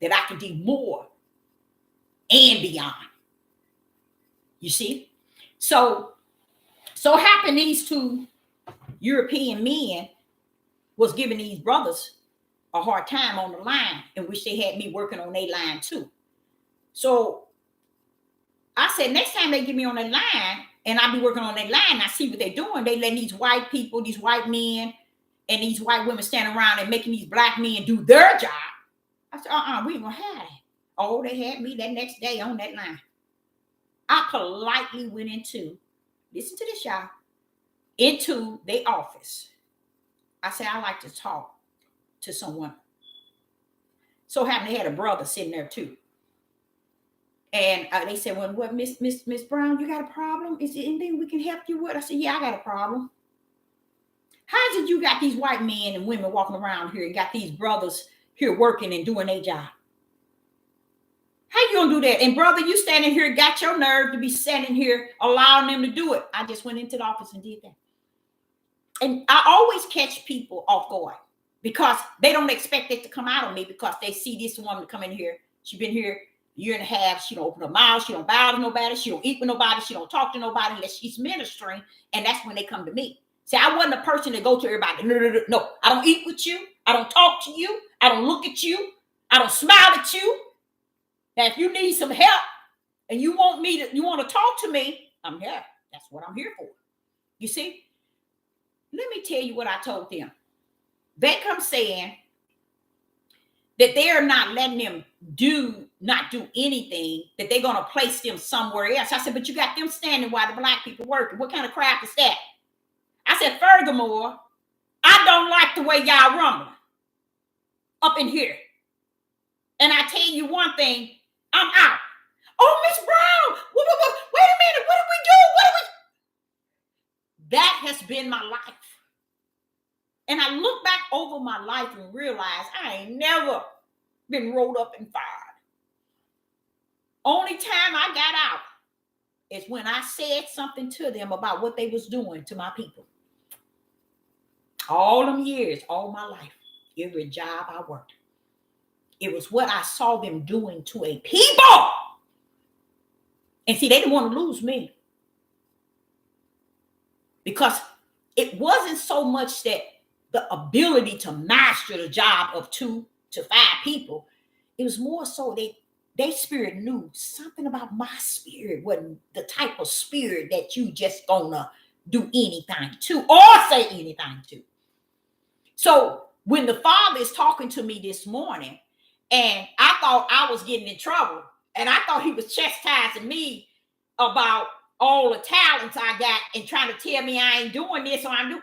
S1: that I can do more and beyond. You see? So happened these 2 European men was giving these brothers a hard time on the line, in which they had me working on their line too. So I said, next time they get me on the line and I be working on their line, I see what they're doing. They letting these white people, these white men, and these white women stand around and making these black men do their job. I said, we ain't gonna have that. Oh, they had me that next day on that line. I politely went into, listen to this, y'all, into their office. I said, I like to talk to someone. So happened they had a brother sitting there too. And they said, well, what, Miss Brown, you got a problem? Is there anything we can help you with? I said, yeah, I got a problem. How is it you got these white men and women walking around here and got these brothers here working and doing their job? How you gonna do that? And brother, you standing here, got your nerve to be standing here allowing them to do it. I just went into the office and did that. And I always catch people off guard. because they don't expect it to come out of me, because they see this woman come in here. She's been here a year and a half. She don't open her mouth. She don't bow to nobody. She don't eat with nobody. She don't talk to nobody unless she's ministering. And that's when they come to me. See, I wasn't a person to go to everybody. No, I don't eat with you. I don't talk to you. I don't look at you. I don't smile at you. Now, if you need some help and you want to talk to me, I'm here. That's what I'm here for. You see? Let me tell you what I told them. They come saying that they're not letting them not do anything, that they're going to place them somewhere else. I said, but you got them standing while the black people working. What kind of crap is that? I said, furthermore, I don't like the way y'all rumbling up in here. And I tell you one thing, I'm out. Oh, Miss Brown, wait a minute, what did we do? That has been my life. And I look back over my life and realize I ain't never been rolled up and fired. Only time I got out is when I said something to them about what they was doing to my people. All them years, all my life, every job I worked, it was what I saw them doing to a people. And see, they didn't want to lose me, because it wasn't so much that the ability to master the job of 2 to 5 people. It was more so their spirit knew something about my spirit wasn't the type of spirit that you just gonna do anything to or say anything to. So when the Father is talking to me this morning, and I thought I was getting in trouble, and I thought he was chastising me about all the talents I got and trying to tell me I ain't doing this or I'm doing.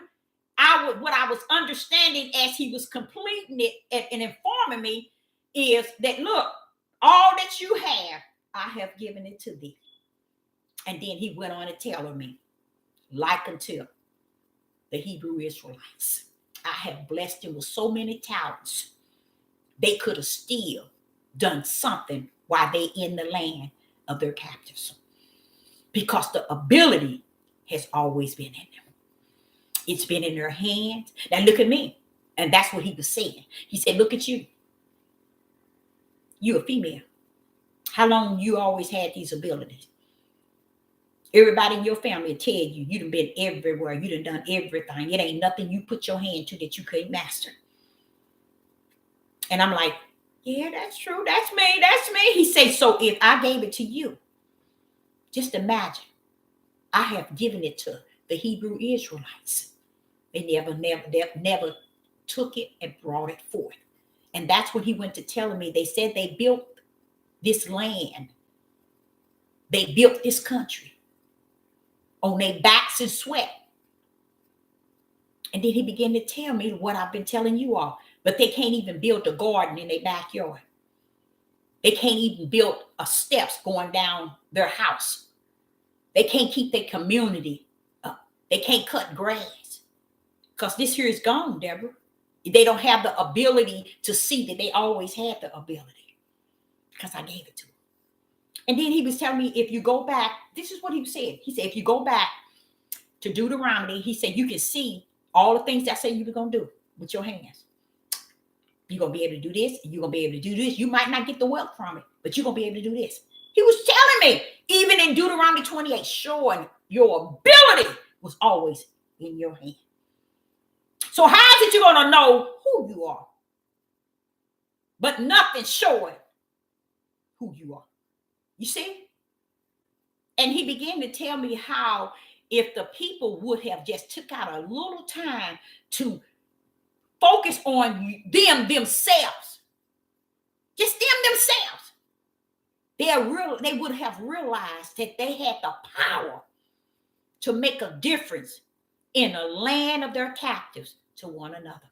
S1: What I was understanding as he was completing it and informing me is that, look, all that you have, I have given it to thee. And then he went on to tell me, like unto the Hebrew Israelites, I have blessed them with so many talents. They could have still done something while they in the land of their captives, because the ability has always been in them. It's been in their hands. Now look at me. And that's what he was saying. He said, look at you. You're a female. How long you always had these abilities? Everybody in your family will tell you, you done been everywhere. You done everything. It ain't nothing you put your hand to that you couldn't master. And I'm like, yeah, that's true. That's me. That's me. He said, so if I gave it to you, just imagine, I have given it to the Hebrew Israelites. They never took it and brought it forth. And that's what he went to telling me. They said they built this land. They built this country on their backs and sweat. And then he began to tell me what I've been telling you all. But they can't even build a garden in their backyard. They can't even build a steps going down their house. They can't keep their community up. They can't cut grass. Because this here is gone, Deborah. They don't have the ability to see that they always had the ability, because I gave it to them. And then he was telling me, if you go back, this is what he said. He said, if you go back to Deuteronomy, he said, you can see all the things that I say you were going to do with your hands. You're going to be able to do this, and you're going to be able to do this. You might not get the wealth from it, but you're going to be able to do this. He was telling me, even in Deuteronomy 28, showing your ability was always in your hand. So how is it you're going to know who you are? But nothing showing who you are. You see? And he began to tell me how if the people would have just took out a little time to focus on themselves, just themselves, they would have realized that they had the power to make a difference in the land of their captives to one another.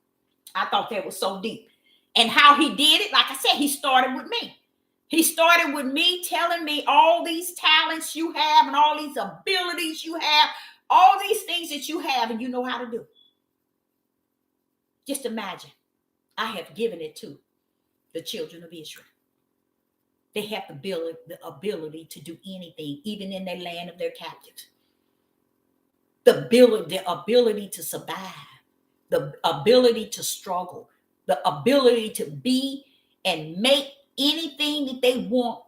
S1: I thought that was so deep. And how he did it, like I said, he started with me. He started with me telling me all these talents you have and all these abilities you have, all these things that you have and you know how to do. Just imagine, I have given it to the children of Israel. They have the ability to do anything, even in their land of their captives. The ability to survive, the ability to struggle, the ability to be and make anything that they want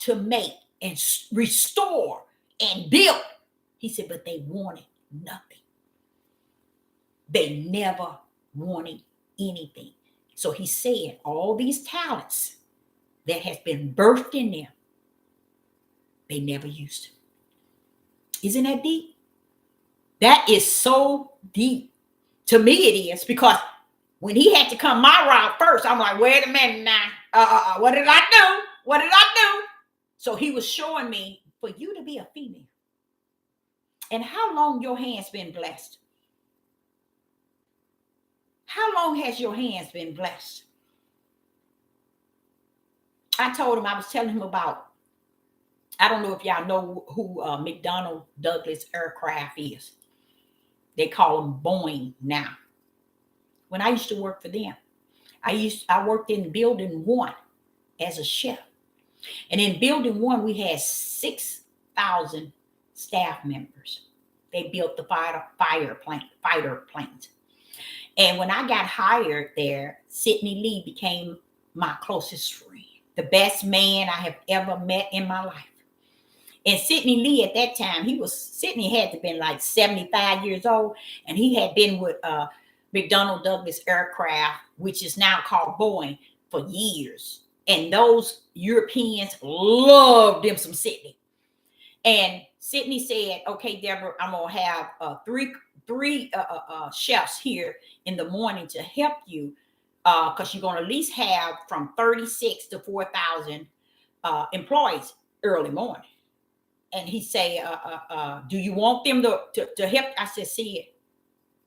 S1: to make and restore and build. He said, but they wanted nothing. They never wanted anything. So he said, all these talents that has been birthed in them, they never used them. Isn't that deep? That is so deep. To me, it is, because when he had to come my route first, I'm like, wait a minute now. What did I do? What did I do? So he was showing me, for you to be a female, and how long your hands been blessed? How long has your hands been blessed? I told him, I was telling him about, I don't know if y'all know who McDonnell Douglas Aircraft is. They call them Boeing now. When I used to work for them, I worked in building 1 as a chef. And in building 1, we had 6,000 staff members. They built the fighter planes. And when I got hired there, Sidney Lee became my closest friend, the best man I have ever met in my life. And Sidney Lee at that time, Sidney had to have been like 75 years old, and he had been with McDonnell Douglas Aircraft, which is now called Boeing, for years. And those Europeans loved them some Sidney. And Sidney said, okay, Deborah, I'm going to have three chefs here in the morning to help you, because you're going to at least have from 36 to 4,000 employees early morning. And he say, do you want them to help? I said, Sid,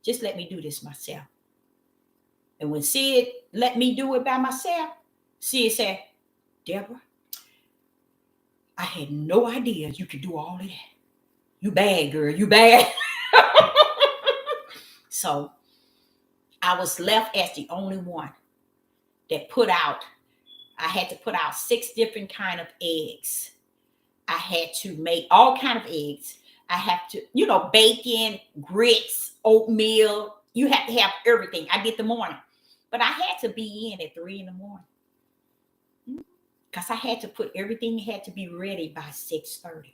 S1: just let me do this myself. And when Sid let me do it by myself, Sid said, Deborah, I had no idea you could do all of that. You bad, girl, you bad. So I was left as the only one that I had to put out 6 different kind of eggs. I had to make all kind of eggs. I have to, bacon, grits, oatmeal. You have to have everything. I did the morning. But I had to be in at 3 in the morning. Because I had to put everything, had to be ready by 6:30.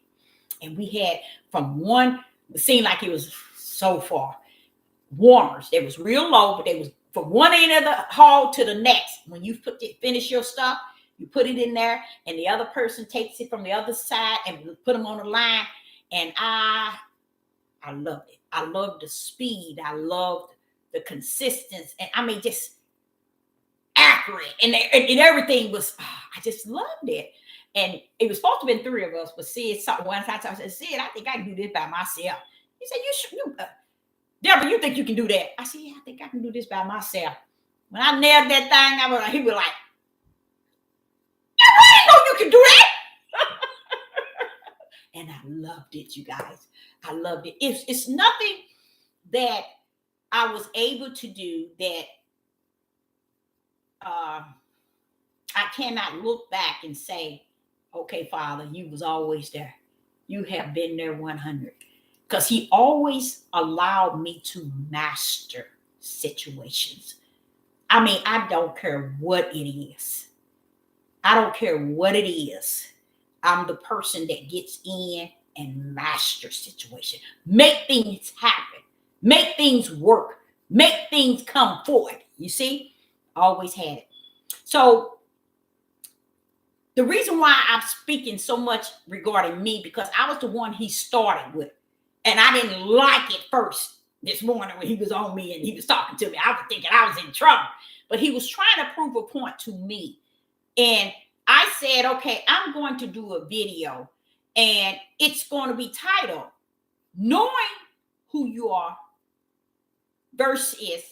S1: And we had from one, it seemed like it was so far, warmers. They was real low, but they was from one end of the hall to the next. When you finish your stuff, you put it in there, and the other person takes it from the other side and put them on the line. And I loved it. I loved the speed. I loved the consistency. And I mean, just accurate. And everything was, I just loved it. And it was supposed to have been 3 of us, but Sid saw one time. I said, Sid, I think I can do this by myself. He said, Deborah, you think you can do that? I said, yeah, I think I can do this by myself. When I nailed that thing, he was like, I didn't know you could do that. And I loved it, you guys. I loved it. It's nothing that I was able to do that I cannot look back and say, okay, Father, you was always there. You have been there 100. Because he always allowed me to master situations. I mean, I don't care what it is. I don't care what it is. I'm the person that gets in and master situation. Make things happen. Make things work. Make things come forward. You see? Always had it. So the reason why I'm speaking so much regarding me, because I was the one he started with. And I didn't like it first this morning when he was on me and he was talking to me. I was thinking I was in trouble. But he was trying to prove a point to me. And I said, okay, I'm going to do a video. And it's going to be titled, Knowing Who You Are versus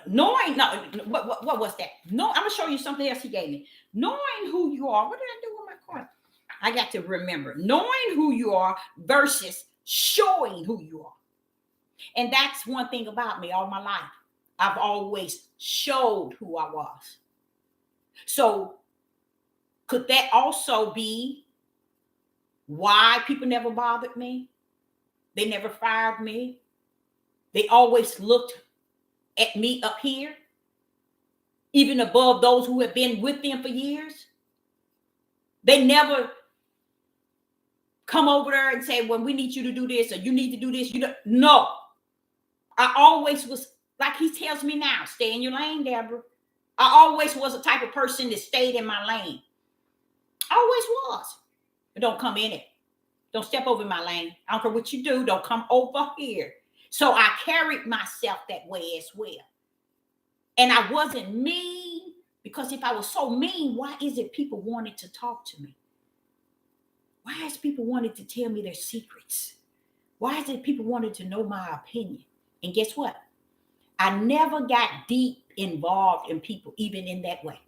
S1: knowing, no, what was that? No, I'm going to show you something else he gave me. Knowing who you are. What did I do with my card? I got to remember. Knowing who you are versus showing who you are. And that's one thing about me all my life. I've always showed who I was. So could that also be why people never bothered me? They never fired me. They always looked at me up here, even above those who have been with them for years. They never come over there and say, well, we need you to do this, or you need to do this. You don't. No. I always was, like he tells me now, stay in your lane, Deborah. I always was a type of person that stayed in my lane. I always was. But don't come in it. Don't step over my lane. I don't care what you do. Don't come over here. So I carried myself that way as well. And I wasn't mean, because if I was so mean, why is it people wanted to talk to me? Why is people wanted to tell me their secrets? Why is it people wanted to know my opinion? And guess what? I never got deep involved in people, even in that way.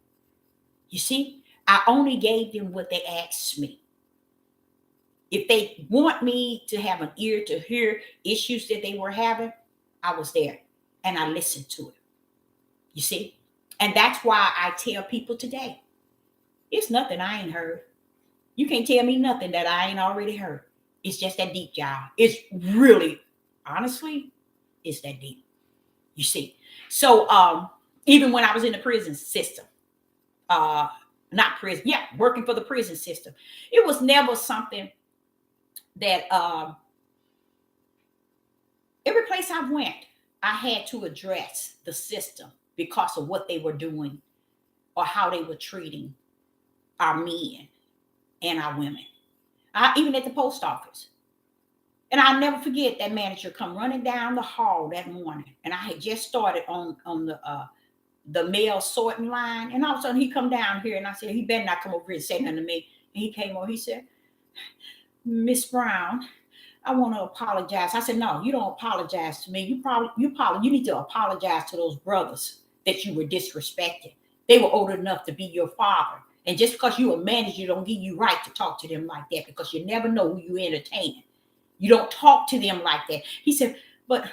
S1: You see, I only gave them what they asked me. If they want me to have an ear to hear issues that they were having, I was there and I listened to it. You see? And that's why I tell people today, it's nothing I ain't heard. You can't tell me nothing that I ain't already heard. It's just that deep, y'all. It's really, honestly, it's that deep. You see? So even when I was in the prison system, not prison, yeah, working for the prison system, it was never something that every place I went, I had to address the system because of what they were doing or how they were treating our men and our women. Even at the post office. And I'll never forget that manager come running down the hall that morning. And I had just started on the mail sorting line. And all of a sudden he come down here and I said, he better not come over here and say nothing to me. And he came over, he said, Miss Brown, I want to apologize. I said, no, you don't apologize to me. You need to apologize to those brothers that you were disrespecting. They were old enough to be your father. And just because you're a manager don't give you right to talk to them like that, because you never know who you entertaining. You don't talk to them like that. He said, but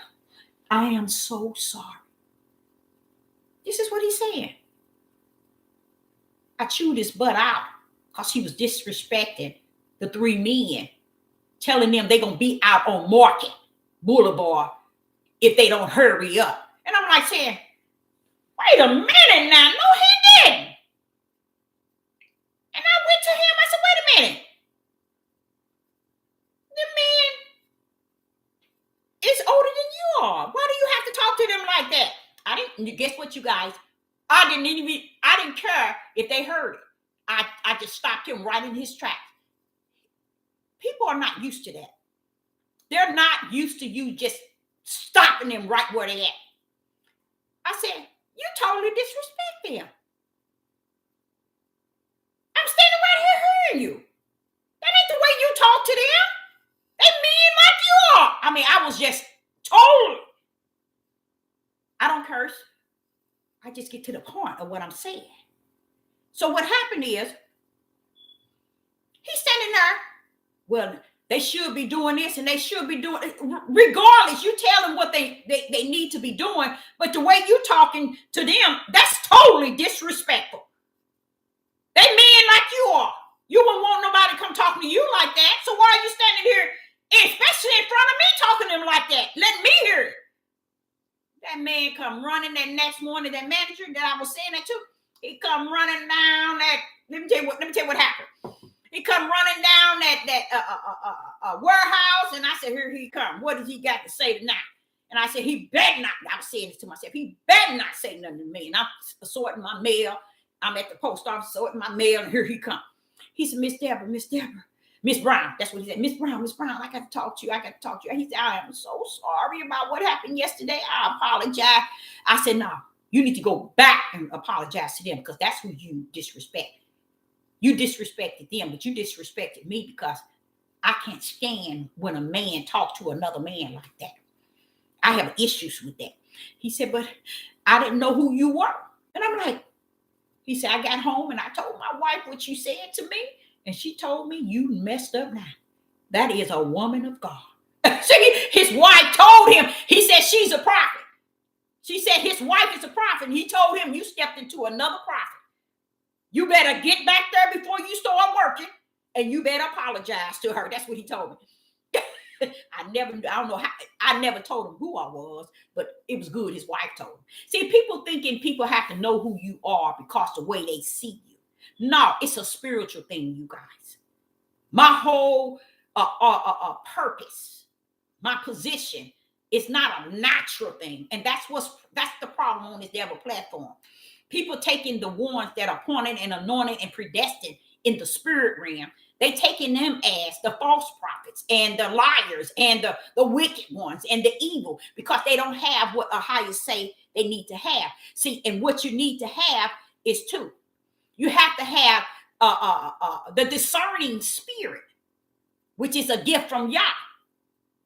S1: I am so sorry. This is what he's saying. I chewed his butt out because he was disrespecting the three men, telling them they're going to be out on Market Boulevard if they don't hurry up. And I'm like saying, wait a minute now. No, he didn't. And I went to him. I said, wait a minute. The man is older than you are. Why do you have to talk to them like that? I didn't. Guess what, you guys? I didn't care if they heard it. I just stopped him right in his tracks. People are not used to that. They're not used to you just stopping them right where they at. I said, you totally disrespect them. I'm standing right here hearing you. That ain't the way you talk to them. They mean like you are. I mean, I was just totally. I don't curse. I just get to the point of what I'm saying. So what happened is, he's standing there. Well, they should be doing this and they should be doing it. Regardless, you tell them what they need to be doing, but the way you talking to them, that's totally disrespectful. They men like you are. You wouldn't want nobody to come talking to you like that. So why are you standing here, especially in front of me, talking to them like that? Let me hear it. That man come running that next morning, that manager that I was saying that to, he come running down that, let me tell you what happened. He come running down that warehouse, and I said, here he come. What does he got to say tonight? And I said, he better not, I was saying this to myself, he better not say nothing to me. And I'm sorting my mail. I'm at the post office sorting my mail, and here he come. He said, Miss Deborah, Miss Brown. That's what he said. Miss Brown, I got to talk to you. He said, I am so sorry about what happened yesterday. I apologize. I said, no, you need to go back and apologize to them, because that's who you disrespect. You disrespected them, but you disrespected me, because I can't stand when a man talks to another man like that. I have issues with that. He said, but I didn't know who you were. And I'm like, he said, I got home and I told my wife what you said to me. And she told me you messed up now. That is a woman of God. See, his wife told him, he said, she's a prophet. She said, his wife is a prophet. And he told him, you stepped into another prophet. You better get back there before you start working, and you better apologize to her. That's what he told me. I don't know how, I never told him who I was, but it was good. His wife told him. See, people thinking people have to know who you are because the way they see you. No, it's a spiritual thing, you guys. My whole purpose, my position is not a natural thing. And that's the problem on this devil platform. People taking the ones that are appointed and anointed and predestined in the spirit realm, they taking them as the false prophets and the liars and the wicked ones and the evil, because they don't have what a higher say they need to have. See, and what you need to have is two. You have to have the discerning spirit, which is a gift from Yah.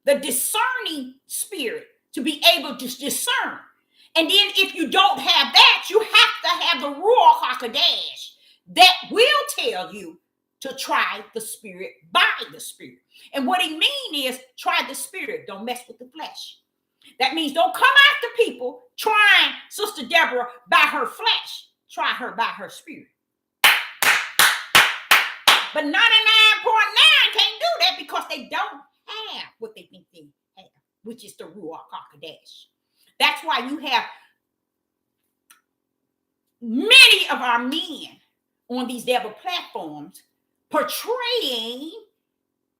S1: The discerning spirit to be able to discern. And then if you don't have that, you have to have the Ruach HaKodesh that will tell you to try the spirit by the spirit. And what he means is try the spirit, don't mess with the flesh. That means don't come after people trying Sister Deborah by her flesh. Try her by her spirit. But 99.9 can't do that because they don't have what they think they have, which is the Ruach HaKodesh. That's why you have many of our men on these devil platforms portraying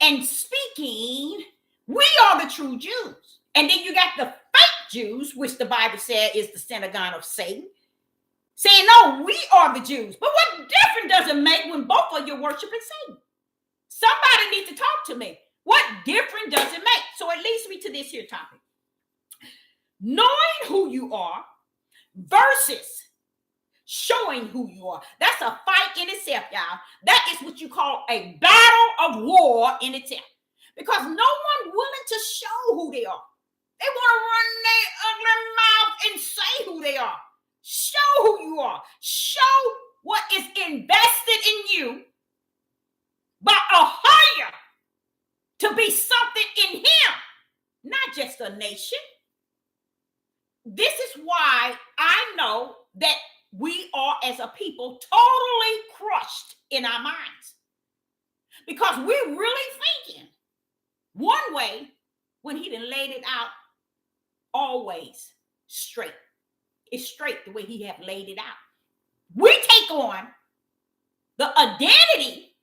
S1: and speaking, we are the true Jews. And then you got the fake Jews, which the Bible said is the synagogue of Satan, saying, no, we are the Jews. But what difference does it make when both of you worshiping Satan? Somebody needs to talk to me. What difference does it make? So it leads me to this here topic. Knowing who you are versus showing who you are. That's a fight in itself, y'all. That is what you call a battle of war in itself. Because no one willing to show who they are. They want to run their ugly mouth and say who they are. Show who you are. Show what is invested in you by a higher to be something in him, not just a nation. This is why I know that we are, as a people, totally crushed in our minds. Because we're really thinking one way when he done laid it out always straight. It's straight the way he have laid it out. We take on the identity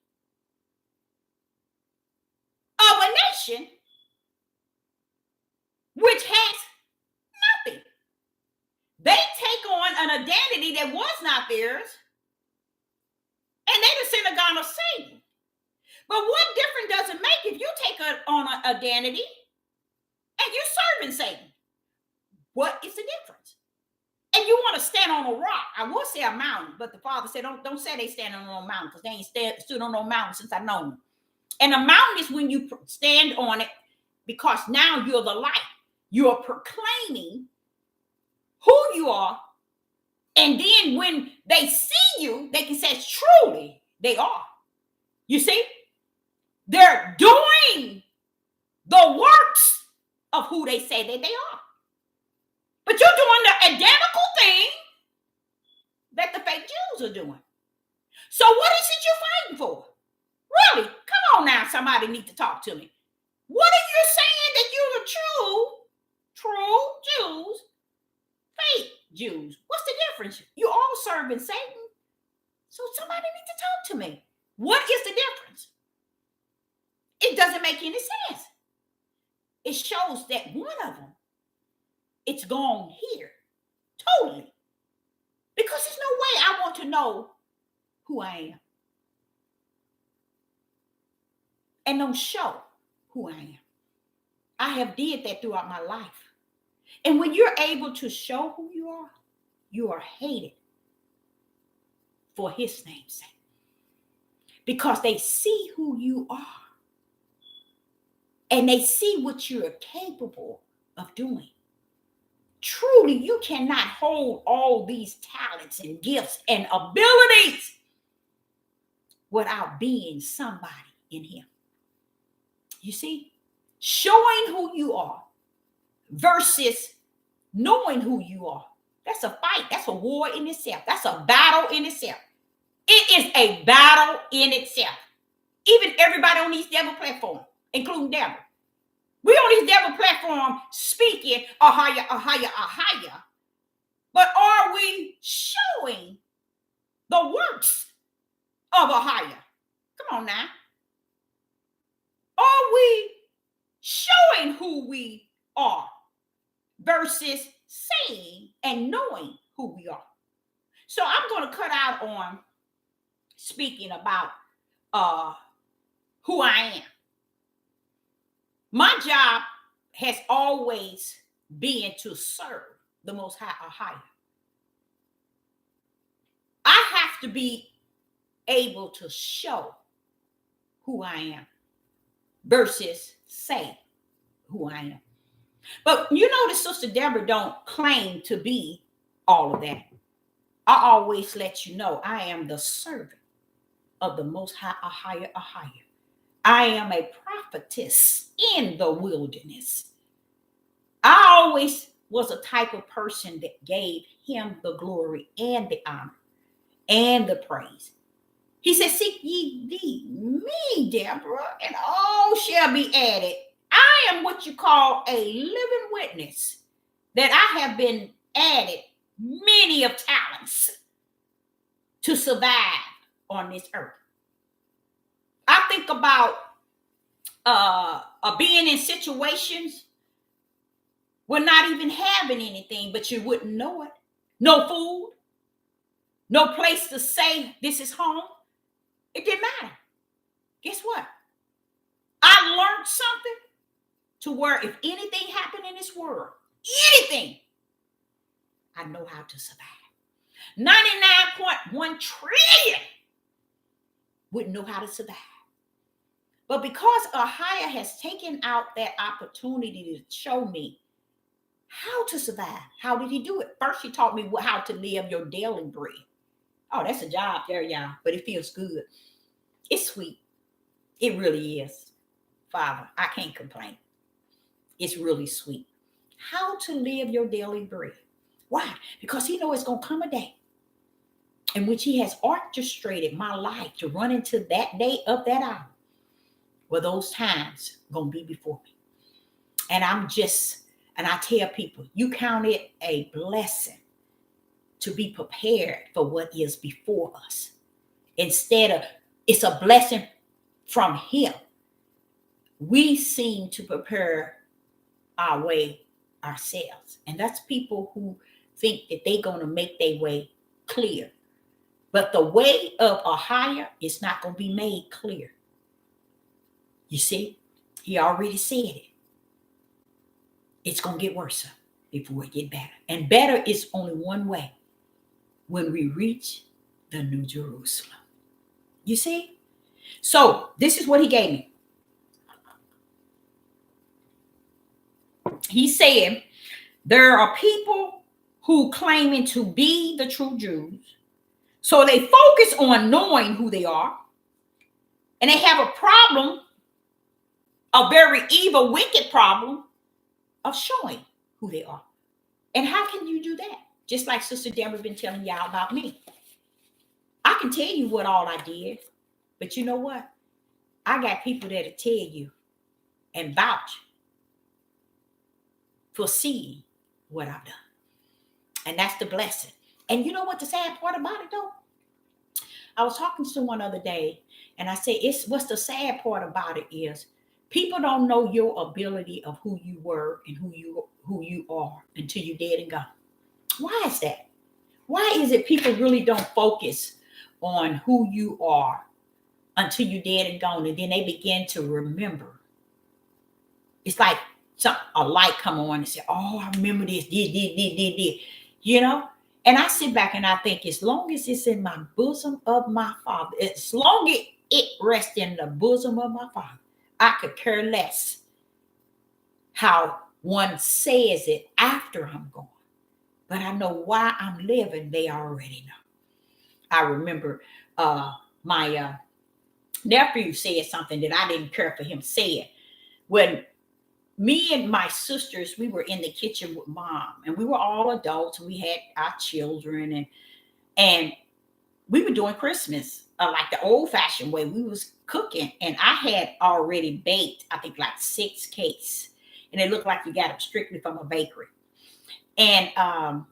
S1: of a nation which has nothing. They take on an identity that was not theirs, and they the synagogue of Satan. But what difference does it make if you take on an identity and you're serving Satan? What is the difference? And you want to stand on a rock. I would say a mountain, but the Father said, don't say they standing on a mountain, because they ain't stood on no mountain since I know them. And a mountain is when you stand on it because now you're the light. You're proclaiming who you are. And then when they see you, they can say, truly, they are. You see? They're doing the works of who they say that they are. But you're doing the identical thing that the fake Jews are doing. So what is it you're fighting for? Really? Come on now, somebody need to talk to me. What are you saying that you're the true Jews, fake Jews? What's the difference? You all serving Satan. So somebody needs to talk to me. What is the difference? It doesn't make any sense. It shows that one of them, it's gone here. Totally. Because there's no way I want to know who I am. And don't show who I am. I have did that throughout my life. And when you're able to show who you are hated for his name's sake. Because they see who you are. And they see what you're capable of doing. Truly, you cannot hold all these talents and gifts and abilities without being somebody in him. You see, showing who you are versus knowing who you are. That's a fight. That's a war in itself. That's a battle in itself. It is a battle in itself. Even everybody on these devil platforms, including devil. We on this devil platform speaking a higher. But are we showing the works of a higher? Come on now. Are we showing who we are versus saying and knowing who we are? So I'm going to cut out on speaking about who I am. My job has always been to serve the Most High or higher. I have to be able to show who I am versus say who I am. But you notice Sister Deborah don't claim to be all of that. I always let you know I am the servant of the Most High, a higher. I am a prophetess in the wilderness. I always was a type of person that gave him the glory and the honor and the praise. He said, seek ye thee, me, Deborah, and all shall be added. I am what you call a living witness that I have been added many of talents to survive on this earth. I think about being in situations where not even having anything, but you wouldn't know it. No food, no place to say this is home. It didn't matter. Guess what? I learned something to where if anything happened in this world, anything, I know how to survive. 99.1 trillion wouldn't know how to survive. But because Ahia has taken out that opportunity to show me how to survive, how did he do it? First, he taught me how to live your daily bread. Oh, that's a job there, y'all, but it feels good. It's sweet. It really is. Father, I can't complain. It's really sweet. How to live your daily bread. Why? Because he knows it's going to come a day in which he has orchestrated my life to run into that day of that hour where those times are going to be before me. And I tell people, you count it a blessing to be prepared for what is before us. Instead of, it's a blessing from him. We seem to prepare our way ourselves. And that's people who think that they're going to make their way clear. But the way of a higher is not going to be made clear. You see, he already said it. It's going to get worse before it get better. And better is only one way. When we reach the New Jerusalem. You see? So this is what he gave me. He said, there are people who claiming to be the true Jews. So they focus on knowing who they are. And they have a problem, a very evil, wicked problem of showing who they are. And how can you do that? Just like Sister Deborah been telling y'all about me. I can tell you what all I did. But you know what? I got people that'll tell you and vouch for seeing what I've done. And that's the blessing. And you know what the sad part about it though? I was talking to someone the other day and I said, what's the sad part about it is people don't know your ability of who you were and who you are until you're dead and gone. Why is that? Why is it people really don't focus on who you are until you're dead and gone, and then they begin to remember? It's like a light come on and say, oh, I remember this, did. You know? And I sit back and I think, as long as it's in my bosom of my Father, as long as it rests in the bosom of my Father, I could care less how one says it after I'm gone. But I know why I'm living, they already know. I remember my nephew said something that I didn't care for him saying. When me and my sisters, we were in the kitchen with mom, and we were all adults, and we had our children, and we were doing Christmas like the old-fashioned way. We was cooking, and I had already baked, I think, like 6 cakes, and it looked like you got them strictly from a bakery. And I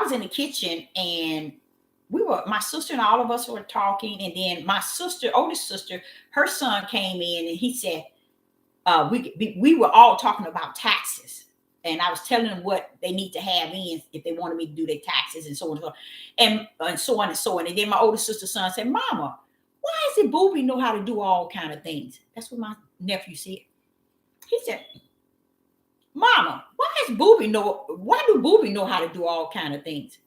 S1: was in the kitchen, and my sister and all of us were talking, and then my sister, oldest sister, her son came in, and he said, we were all talking about taxes, and I was telling them what they need to have in if they wanted me to do their taxes, and so on and so on and so on. And then my oldest sister's son said, "Mama, why is it Booby know how to do all kind of things?" That's what my nephew said. He said, "Mama, why do Booby know how to do all kind of things?"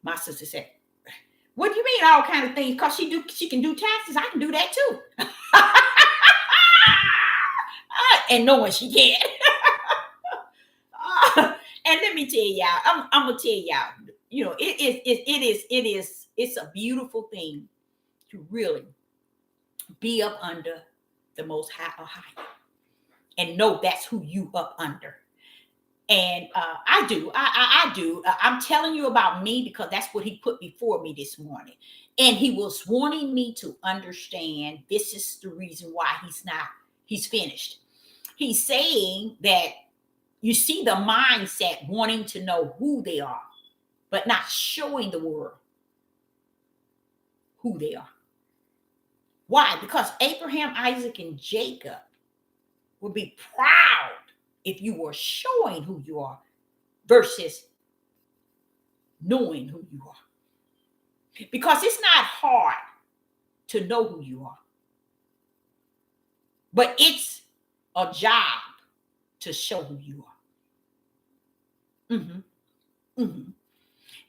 S1: My sister said, "What do you mean all kind of things? Because she can do taxes. I can do that too." And knowing she can. And let me tell y'all, I'm gonna tell y'all, it's a beautiful thing to really be up under the Most High and know that's who you up under. And I do. I'm telling you about me because that's what he put before me this morning. And he was wanting me to understand this is the reason why he's finished. He's saying that you see the mindset wanting to know who they are, but not showing the world who they are. Why? Because Abraham, Isaac, and Jacob would be proud if you were showing who you are versus knowing who you are. Because it's not hard to know who you are, but it's a job to show who you are.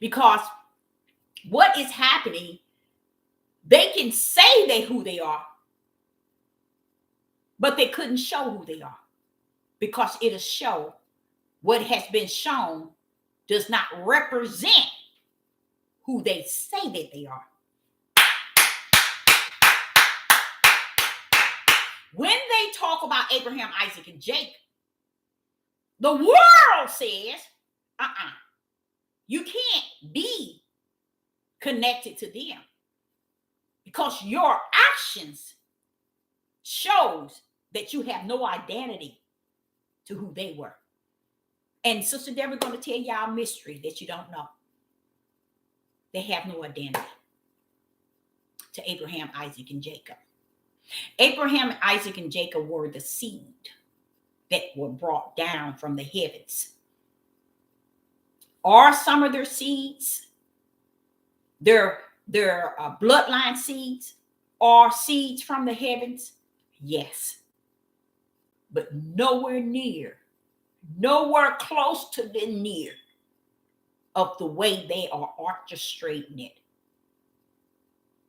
S1: Because what is happening, they can say who they are, but they couldn't show who they are. Because it'll show what has been shown does not represent who they say that they are. When they talk about Abraham, Isaac, and Jacob, the world says, you can't be connected to them because your actions shows that you have no identity to who they were. And Sister Deborah going to tell y'all a mystery that you don't know. They have no identity to Abraham, Isaac, and Jacob. Abraham, Isaac, and Jacob were the seed that were brought down from the heavens. Are some of their seeds, their bloodline seeds, are seeds from the heavens? Yes. But nowhere close to the near of the way they are orchestrating it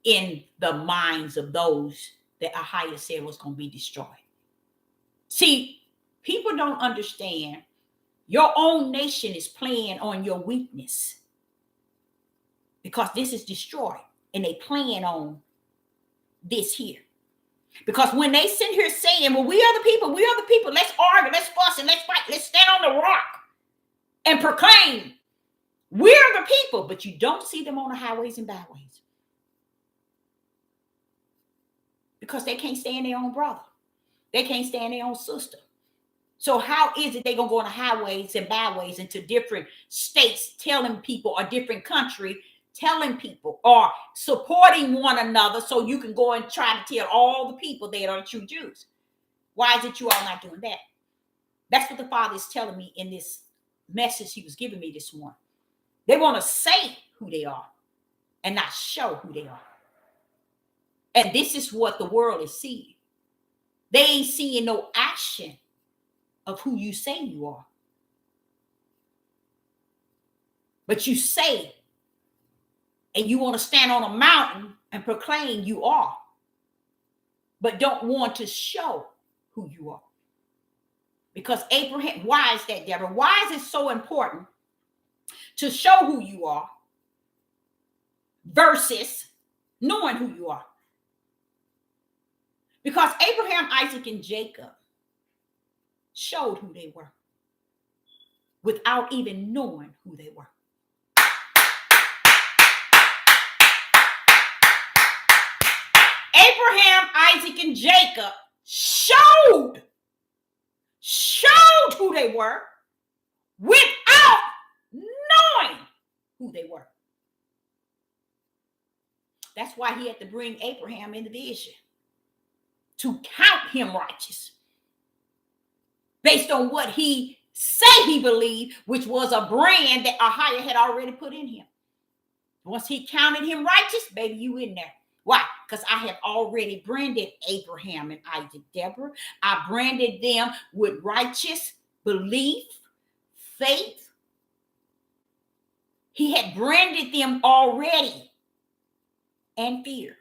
S1: in the minds of those that Ahia said was going to be destroyed. See, people don't understand. Your own nation is playing on your weakness because this is destroyed, and they playing on this here. Because when they sit here saying, well, we are the people, let's argue, let's fuss, and let's fight, let's stand on the rock and proclaim, we're the people, but you don't see them on the highways and byways. Because they can't stand their own brother. They can't stand their own sister. So how is it they're going to go on the highways and byways into different states telling people, or different country telling people, or supporting one another so you can go and try to tell all the people they are true Jews? Why is it you all not doing that? That's what the Father is telling me in this message he was giving me this morning. They want to say who they are and not show who they are. And this is what the world is seeing. They ain't seeing no action of who you say you are. But you say, and you want to stand on a mountain and proclaim you are, but don't want to show who you are. Because Abraham, why is that, Deborah? Why is it so important to show who you are versus knowing who you are? Because Abraham, Isaac, and Jacob showed who they were without even knowing who they were. Abraham, Isaac, and Jacob showed who they were without knowing who they were. That's why he had to bring Abraham in the vision to count him righteous based on what he said he believed, which was a brand that Ahiah had already put in him. Once he counted him righteous, baby, you in there. Why? Because I have already branded Abraham and Isaac, Deborah. I branded them with righteous belief, faith. He had branded them already, and fear.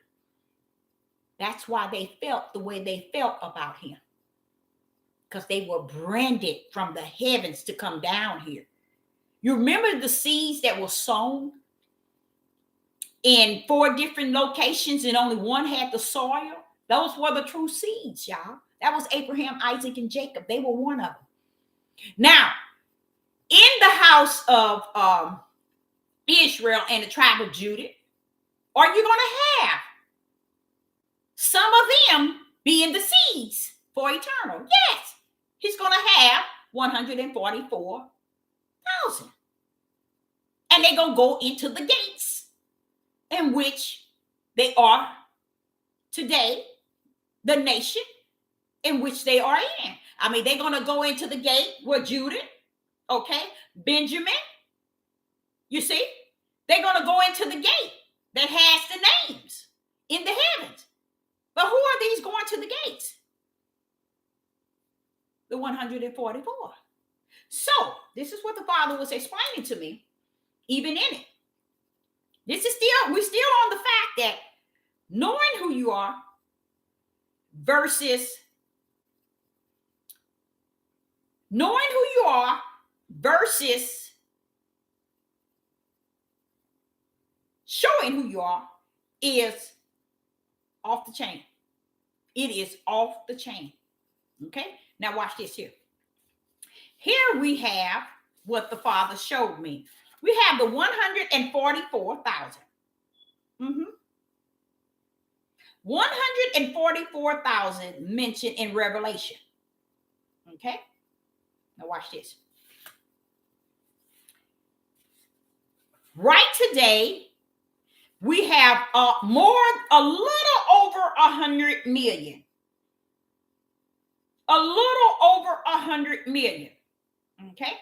S1: That's why they felt the way they felt about him. Because they were branded from the heavens to come down here. You remember the seeds that were sown in 4 different locations and only one had the soil? Those were the true seeds, y'all. That was Abraham, Isaac, and Jacob. They were one of them. Now, in the house of Israel and the tribe of Judah, are you going to have some of them being the seeds for eternal? Yes. He's going to have 144,000. And they're going to go into the gates in which they are today, the nation in which they are in. I mean, they're going to go into the gate where Judah, okay, Benjamin, you see, they're going to go into the gate that has the names in the heavens. But who are these going to the gates? The 144. So this is what the Father was explaining to me, even in it. We're still on the fact that knowing who you are versus showing who you are is off the chain. It is off the chain. Okay? Now watch this here. Here we have what the Father showed me. We have the 144,000. 144,000 mentioned in Revelation. Okay? Now watch this. Right today, we have a little over 100 million. A little over 100 million. Okay?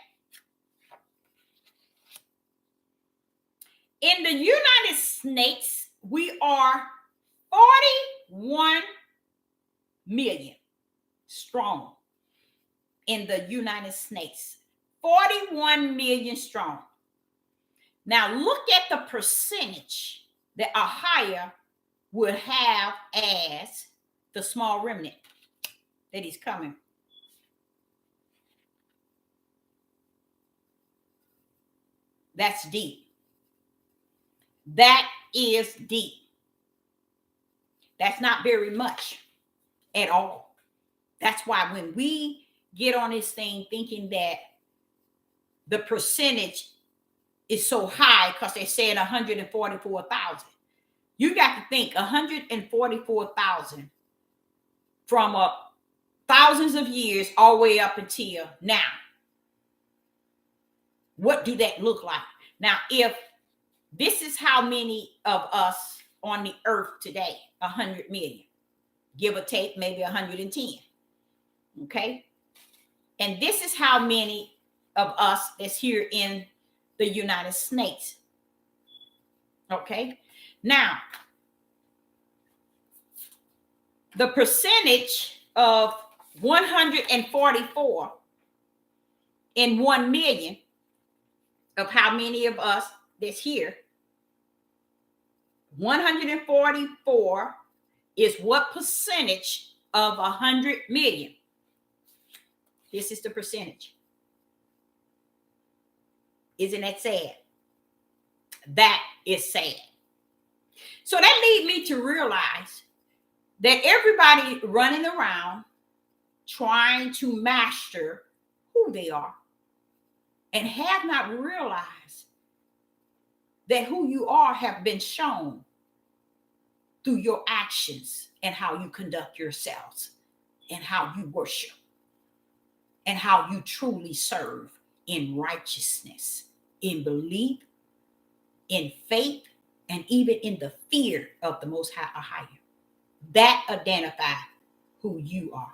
S1: In the United States, we are 41 million strong. In the United States, 41 million strong. Now look at the percentage that Ahiah would have as the small remnant that he's coming. That's deep. That is deep. That's not very much at all. That's why when we get on this thing thinking that the percentage is so high because they're saying 144,000, you got to think 144,000 from thousands of years all the way up until now. What do that look like? Now, if this is how many of us on the earth today, 100 million, give or take, maybe 110. Okay? And this is how many of us that's here in the United States. Okay? Now, the percentage of 144 in 1 million of how many of us that's here, 144 is what percentage of 100 million? This is the percentage. Isn't that sad? That is sad. So that leads me to realize that everybody running around trying to master who they are and have not realized that who you are have been shown through your actions and how you conduct yourselves and how you worship and how you truly serve in righteousness, in belief, in faith, and even in the fear of the Most High. That identifies who you are.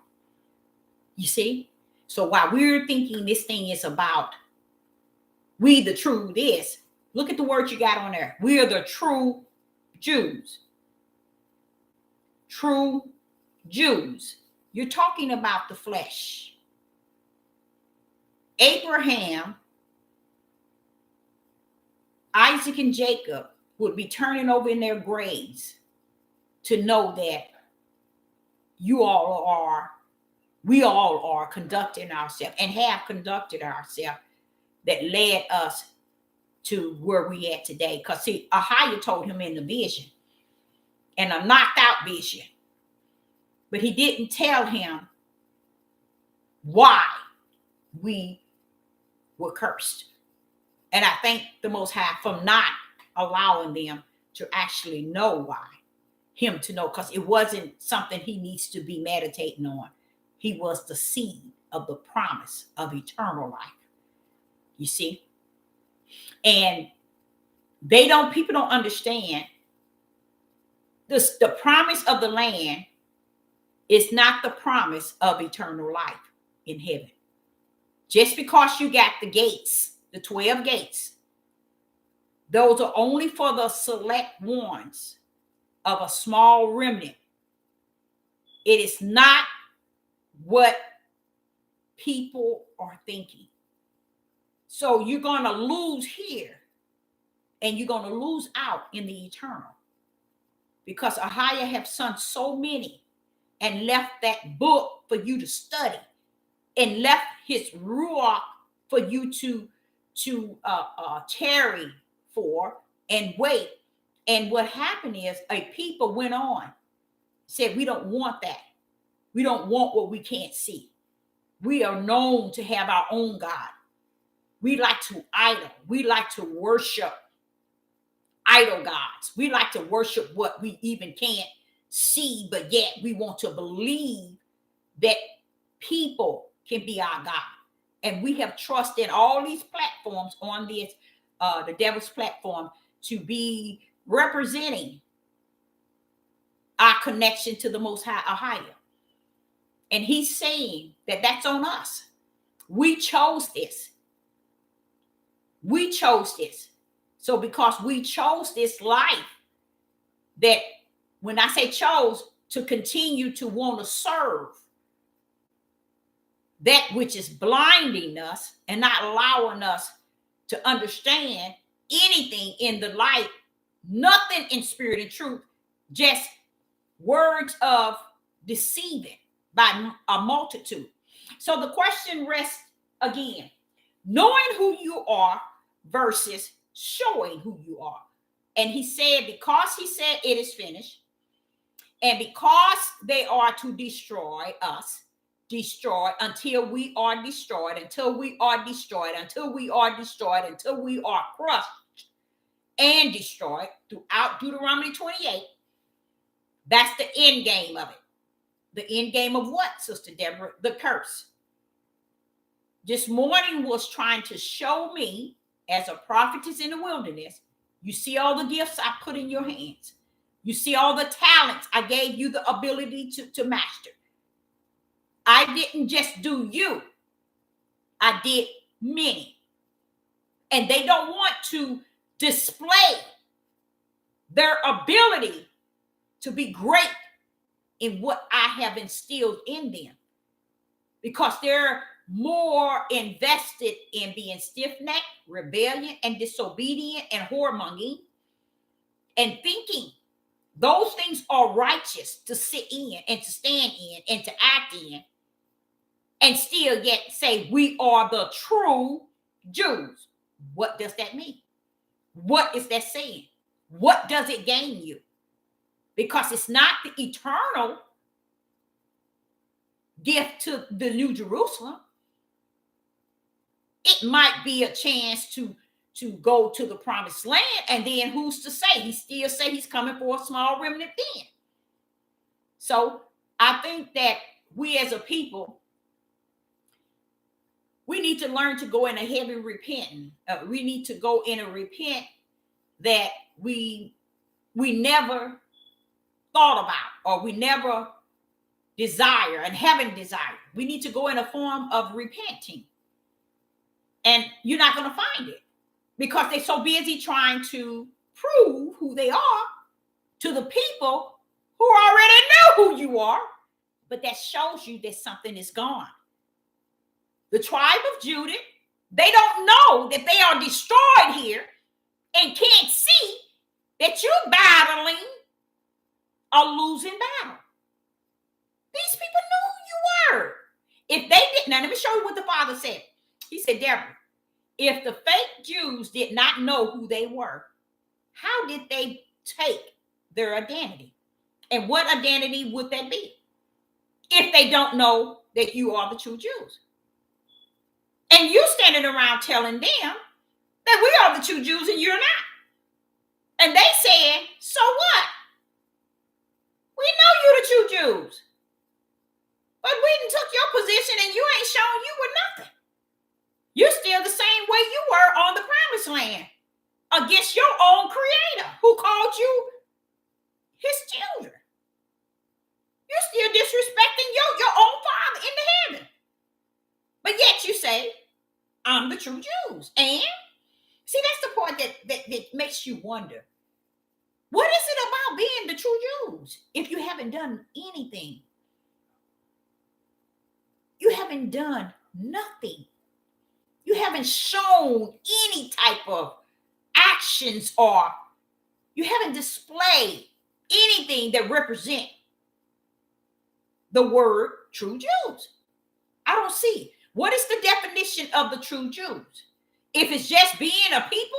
S1: You see? So while we're thinking this thing is about we the true this, look at the word you got on there. We are the true Jews. True Jews. You're talking about the flesh. Abraham, Isaac, and Jacob would be turning over in their graves to know that we all are conducting ourselves and have conducted ourselves that led us to where we at today. Because see, Ahiah told him in the vision, and a knocked out vision, but he didn't tell him why we were cursed. And I thank the Most High for not allowing them to actually know why, him to know, because it wasn't something he needs to be meditating on. He was the seed of the promise of eternal life. You see? And people don't understand this. The promise of the land is not the promise of eternal life in heaven. Just because you got the gates, the 12 gates, those are only for the select ones of a small remnant. It is not what people are thinking. So you're going to lose here and you're going to lose out in the eternal, because Ahiah have sent so many and left that book for you to study and left his ruach for you to tarry for and wait. And what happened is a people went on, said, we don't want that. We don't want what we can't see. We are known to have our own God. We like to idol. We like to worship idol gods. We like to worship what we even can't see, but yet we want to believe that people can be our God. And we have trust in all these platforms on this, the devil's platform, to be representing our connection to the Most High Ahiah. And he's saying that that's on us. We chose this. We chose this. So because we chose this life, that when I say chose, to continue to want to serve that which is blinding us and not allowing us to understand anything in the light, nothing in spirit and truth, just words of deceiving by a multitude. So the question rests again, knowing who you are versus showing who you are. And he said, because he said it is finished, and because they are to destroy us, destroy until we are destroyed, until we are destroyed, until we are destroyed, until we are crushed and destroyed throughout Deuteronomy 28. That's the end game of it. The end game of what, Sister Deborah? The curse. This morning was trying to show me, as a prophetess in the wilderness, you see all the gifts I put in your hands. You see all the talents I gave you the ability to master. I didn't just do you. I did many. And they don't want to display their ability to be great in what I have instilled in them, because they're more invested in being stiff-necked, rebellion, and disobedient, and whoremongering, and thinking those things are righteous to sit in and to stand in and to act in, and still yet say we are the true Jews. What does that mean? What is that saying? What does it gain you? Because it's not the eternal gift to the New Jerusalem. It might be a chance to to go to the promised land. And then who's to say? He still say he's coming for a small remnant then. So I think that we as a people, we need to learn to go in a heavy repenting. We need to go in and repent that we never thought about, or we never desire and haven't desired. We need to go in a form of repenting. And you're not going to find it because they're so busy trying to prove who they are to the people who already know who you are. But that shows you that something is gone. The tribe of Judah, they don't know that they are destroyed here and can't see that you're battling a losing battle. These people knew who you were. If they didn't, now let me show you what the Father said. He said, Deborah, if the fake Jews did not know who they were, how did they take their identity? And what identity would that be if they don't know that you are the true Jews? And you standing around telling them that we are the true Jews and you're not. And they said, so what? We know you're the true Jews. But we done took your position and you ain't showing you were nothing. You're still the same way you were on the promised land against your own creator who called you his children. You're still disrespecting your own Father in the heaven. But yet you say, I'm the true Jews. And see, that's the part that makes you wonder. What is it about being the true Jews if you haven't done anything? You haven't done nothing. You haven't shown any type of actions, or you haven't displayed anything that represent the word true Jews. I don't see. What is the definition of the true Jews? If it's just being a people,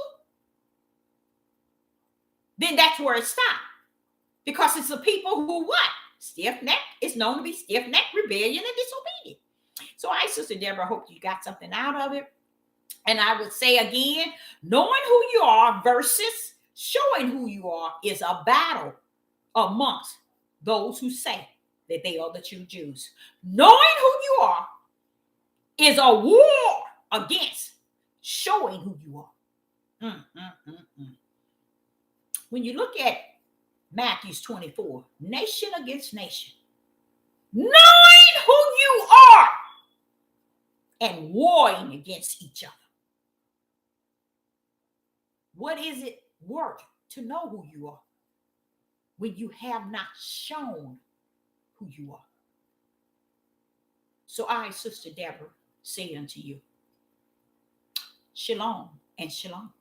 S1: then that's where it stops. Because it's a people who what? Stiff-necked. It's known to be stiff-necked, rebellion, and disobedient. So I, Sister Deborah, I hope you got something out of it. And I would say again, knowing who you are versus showing who you are is a battle amongst those who say that they are the true Jews. Knowing who you are is a war against showing who you are. When you look at Matthew 24, nation against nation, knowing who you are and warring against each other. What is it worth to know who you are when you have not shown who you are? So I, Sister Deborah, say unto you, shalom and shalom.